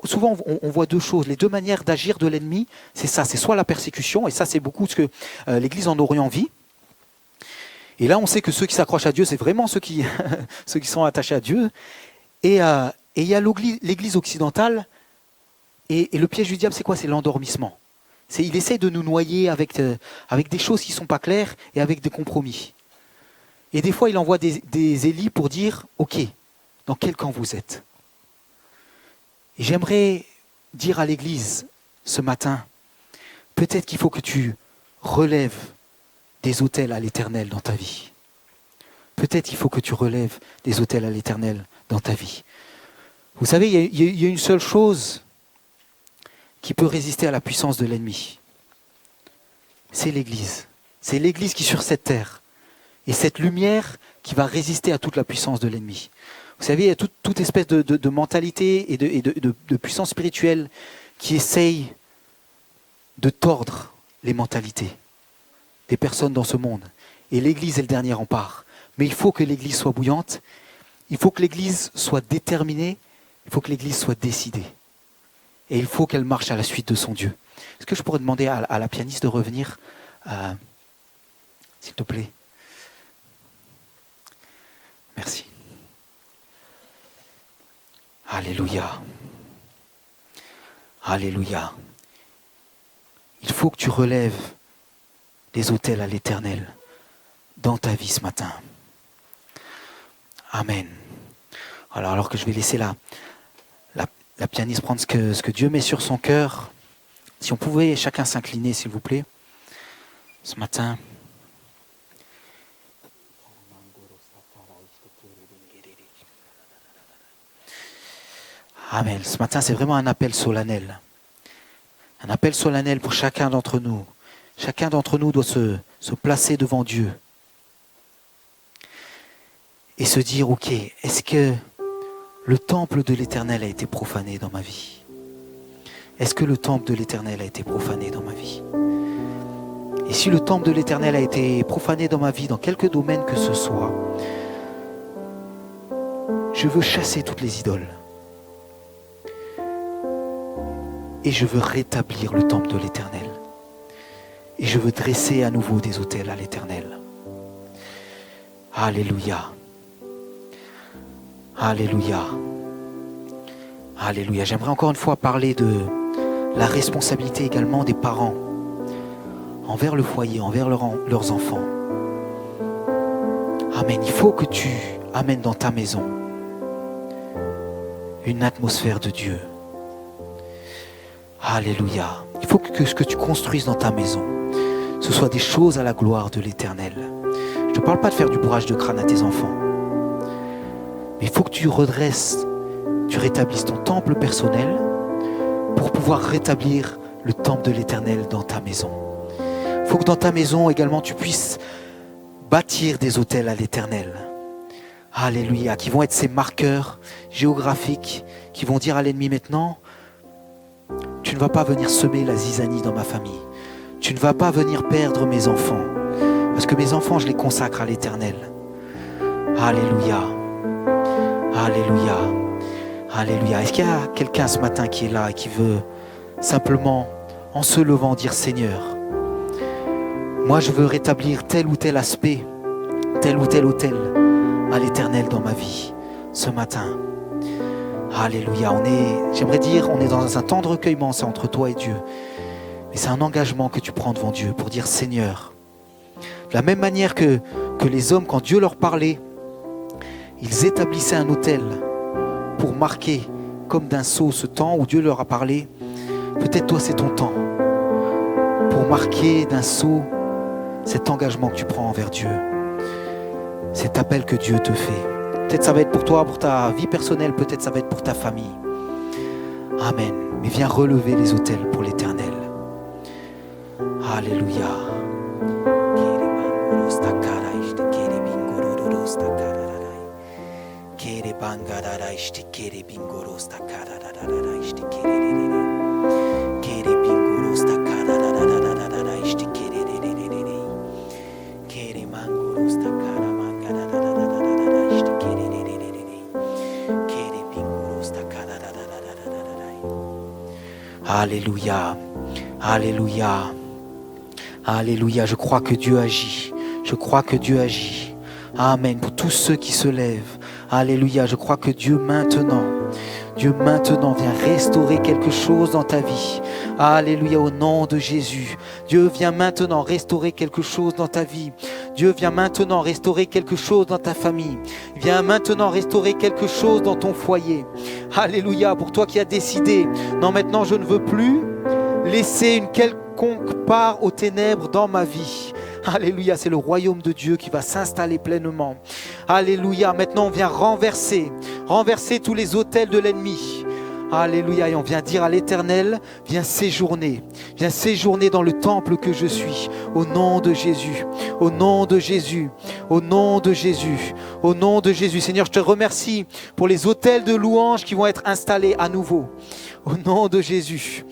souvent on voit 2 choses. Les 2 manières d'agir de l'ennemi, c'est ça. C'est soit la persécution, et ça c'est beaucoup ce que l'Église en Orient vit. Et là, on sait que ceux qui s'accrochent à Dieu, c'est vraiment ceux qui sont attachés à Dieu. Et il y a l'Église occidentale, et le piège du diable, c'est quoi? C'est l'endormissement. Il essaie de nous noyer avec des choses qui ne sont pas claires et avec des compromis. Et des fois, il envoie des Élis pour dire, ok, dans quel camp vous êtes? Et j'aimerais dire à l'Église ce matin, peut-être qu'il faut que tu relèves des autels à l'Éternel dans ta vie. Peut-être qu'il faut que tu relèves des autels à l'Éternel dans ta vie. Vous savez, il y a une seule chose qui peut résister à la puissance de l'ennemi. C'est l'Église. C'est l'Église qui est sur cette terre. Et cette lumière qui va résister à toute la puissance de l'ennemi. Vous savez, il y a toute espèce de mentalité et de puissance spirituelle qui essaye de tordre les mentalités des personnes dans ce monde. Et l'Église est le dernier rempart. Mais il faut que l'Église soit bouillante, il faut que l'Église soit déterminée, il faut que l'Église soit décidée. Et il faut qu'elle marche à la suite de son Dieu. Est-ce que je pourrais demander à la pianiste de revenir, s'il te plaît? Merci. Alléluia. Alléluia. Il faut que tu relèves des autels à l'Éternel dans ta vie ce matin. Amen. Alors que je vais laisser la pianiste prendre ce que Dieu met sur son cœur, si on pouvait chacun s'incliner, s'il vous plaît, ce matin. Amen. Ce matin, c'est vraiment un appel solennel. Un appel solennel pour chacun d'entre nous. Chacun d'entre nous doit se placer devant Dieu et se dire, ok, est-ce que le temple de l'Éternel a été profané dans ma vie? Est-ce que le temple de l'Éternel a été profané dans ma vie? Et si le temple de l'Éternel a été profané dans ma vie, dans quelque domaine que ce soit, je veux chasser toutes les idoles. Et je veux rétablir le temple de l'Éternel. Et je veux dresser à nouveau des autels à l'Éternel. Alléluia. Alléluia. Alléluia. J'aimerais encore une fois parler de la responsabilité également des parents envers le foyer, envers leurs enfants. Amen. Il faut que tu amènes dans ta maison une atmosphère de Dieu. Alléluia. Il faut que ce que tu construises dans ta maison, ce soit des choses à la gloire de l'Éternel. Je ne te parle pas de faire du bourrage de crâne à tes enfants. Mais il faut que tu redresses, tu rétablisses ton temple personnel pour pouvoir rétablir le temple de l'Éternel dans ta maison. Il faut que dans ta maison également tu puisses bâtir des autels à l'Éternel. Alléluia, qui vont être ces marqueurs géographiques qui vont dire à l'ennemi maintenant, tu ne vas pas venir semer la zizanie dans ma famille. Tu ne vas pas venir perdre mes enfants. Parce que mes enfants, je les consacre à l'Éternel. Alléluia. Alléluia. Alléluia. Est-ce qu'il y a quelqu'un ce matin qui est là et qui veut simplement, en se levant, dire Seigneur, moi je veux rétablir tel ou tel aspect, tel ou tel autel à l'Éternel dans ma vie ce matin. Alléluia. J'aimerais dire, on est dans un temps de recueillement, c'est entre toi et Dieu. Mais c'est un engagement que tu prends devant Dieu pour dire Seigneur. De la même manière que les hommes, quand Dieu leur parlait, ils établissaient un autel pour marquer comme d'un sceau ce temps où Dieu leur a parlé. Peut-être toi c'est ton temps pour marquer d'un sceau cet engagement que tu prends envers Dieu. Cet appel que Dieu te fait. Peut-être ça va être pour toi, pour ta vie personnelle, peut-être ça va être pour ta famille. Amen. Mais viens relever les autels pour l'Éternel. Alléluia. Alléluia, alléluia, alléluia. Je crois que Dieu agit. Je crois que Dieu agit. Amen. Pour tous ceux qui se lèvent. Alléluia. Je crois que Dieu maintenant vient restaurer quelque chose dans ta vie. Alléluia, au nom de Jésus. Dieu vient maintenant restaurer quelque chose dans ta vie. Dieu vient maintenant restaurer quelque chose dans ta famille. Il vient maintenant restaurer quelque chose dans ton foyer. Alléluia, pour toi qui as décidé, non, maintenant je ne veux plus laisser une quelconque part aux ténèbres dans ma vie. Alléluia, c'est le royaume de Dieu qui va s'installer pleinement. Alléluia, maintenant on vient renverser tous les autels de l'ennemi. Alléluia, et on vient dire à l'Éternel, viens séjourner dans le temple que je suis, au nom de Jésus, au nom de Jésus, au nom de Jésus, au nom de Jésus. Seigneur, je te remercie pour les autels de louange qui vont être installés à nouveau, au nom de Jésus,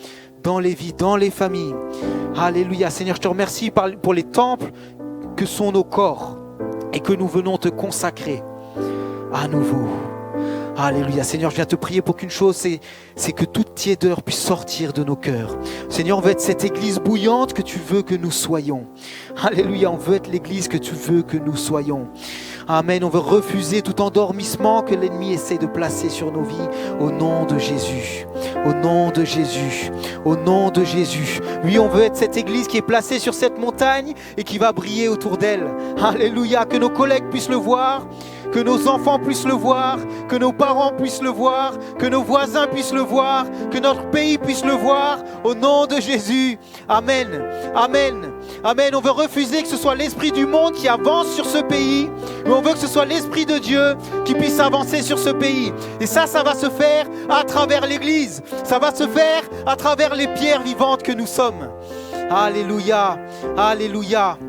dans les vies, dans les familles. Alléluia, Seigneur, je te remercie pour les temples que sont nos corps et que nous venons te consacrer à nouveau. Alléluia. Seigneur, je viens te prier pour qu'une chose, c'est que toute tiédeur puisse sortir de nos cœurs. Seigneur, on veut être cette église bouillante que tu veux que nous soyons. Alléluia, on veut être l'église que tu veux que nous soyons. Amen. On veut refuser tout endormissement que l'ennemi essaie de placer sur nos vies. Au nom de Jésus. Au nom de Jésus. Au nom de Jésus. Oui, on veut être cette église qui est placée sur cette montagne et qui va briller autour d'elle. Alléluia. Que nos collègues puissent le voir. Que nos enfants puissent le voir, que nos parents puissent le voir, que nos voisins puissent le voir, que notre pays puisse le voir, au nom de Jésus. Amen. Amen. Amen. On veut refuser que ce soit l'esprit du monde qui avance sur ce pays, mais on veut que ce soit l'esprit de Dieu qui puisse avancer sur ce pays. Et ça va se faire à travers l'église. Ça va se faire à travers les pierres vivantes que nous sommes. Alléluia. Alléluia.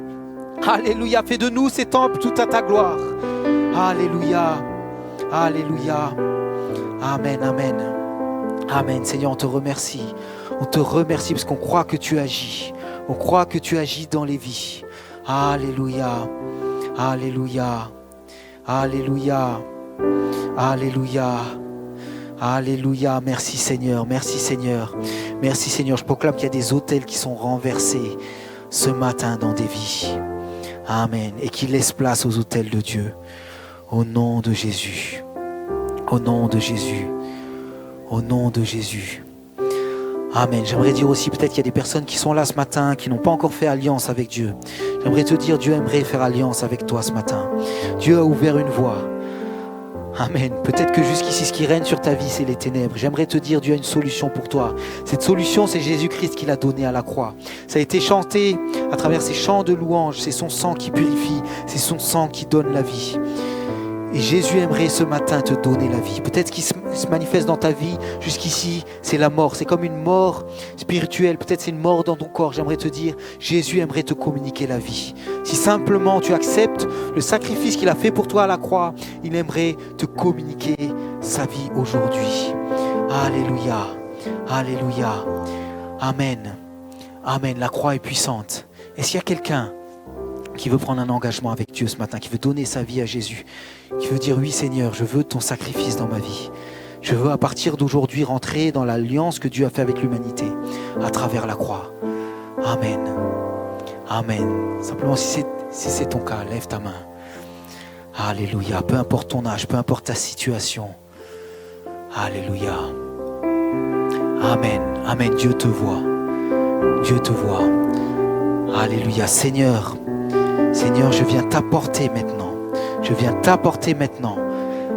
Alléluia. Fais de nous ces temples tout à ta gloire. Alléluia, alléluia, amen, amen, amen. Seigneur, on te remercie parce qu'on croit que tu agis, on croit que tu agis dans les vies. Alléluia, alléluia, alléluia, alléluia, alléluia. Merci Seigneur, merci Seigneur, merci Seigneur. Je proclame qu'il y a des autels qui sont renversés ce matin dans des vies. Amen, et qui laissent place aux autels de Dieu. Au nom de Jésus, au nom de Jésus, au nom de Jésus. Amen. J'aimerais dire aussi, peut-être qu'il y a des personnes qui sont là ce matin, qui n'ont pas encore fait alliance avec Dieu. J'aimerais te dire, Dieu aimerait faire alliance avec toi ce matin. Dieu a ouvert une voie. Amen. Peut-être que jusqu'ici, ce qui règne sur ta vie, c'est les ténèbres. J'aimerais te dire, Dieu a une solution pour toi. Cette solution, c'est Jésus-Christ qui l'a donnée à la croix. Ça a été chanté à travers ces chants de louange. C'est son sang qui purifie. C'est son sang qui donne la vie. Et Jésus aimerait ce matin te donner la vie. Peut-être ce qui se manifeste dans ta vie jusqu'ici, c'est la mort. C'est comme une mort spirituelle. Peut-être c'est une mort dans ton corps. J'aimerais te dire, Jésus aimerait te communiquer la vie. Si simplement tu acceptes le sacrifice qu'il a fait pour toi à la croix, il aimerait te communiquer sa vie aujourd'hui. Alléluia. Alléluia. Amen. Amen. La croix est puissante. Est-ce qu'il y a quelqu'un qui veut prendre un engagement avec Dieu ce matin, qui veut donner sa vie à Jésus, qui veut dire oui Seigneur, je veux ton sacrifice dans ma vie. Je veux à partir d'aujourd'hui rentrer dans l'alliance que Dieu a fait avec l'humanité à travers la croix. Amen. Amen. Simplement si c'est ton cas, lève ta main. Alléluia. Peu importe ton âge, peu importe ta situation. Alléluia. Amen. Amen. Dieu te voit. Dieu te voit. Alléluia. Seigneur, je viens t'apporter maintenant. Je viens t'apporter maintenant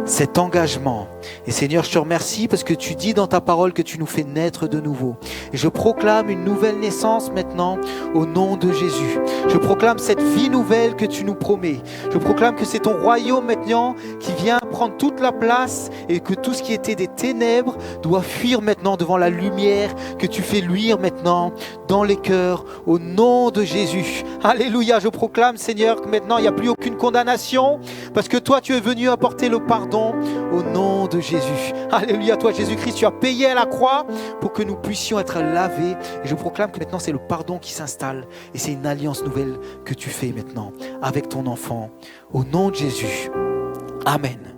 cet engagement. Et Seigneur, je te remercie parce que tu dis dans ta parole que tu nous fais naître de nouveau. Et je proclame une nouvelle naissance maintenant au nom de Jésus. Je proclame cette vie nouvelle que tu nous promets. Je proclame que c'est ton royaume maintenant qui vient prendre toute la place et que tout ce qui était des ténèbres doit fuir maintenant devant la lumière que tu fais luire maintenant dans les cœurs au nom de Jésus. Alléluia, je proclame Seigneur que maintenant il n'y a plus aucune condamnation parce que toi tu es venu apporter le pardon au nom de Jésus. Alléluia, toi Jésus-Christ, tu as payé à la croix pour que nous puissions être lavés. Et je proclame que maintenant c'est le pardon qui s'installe et c'est une alliance nouvelle que tu fais maintenant avec ton enfant. Au nom de Jésus. Amen.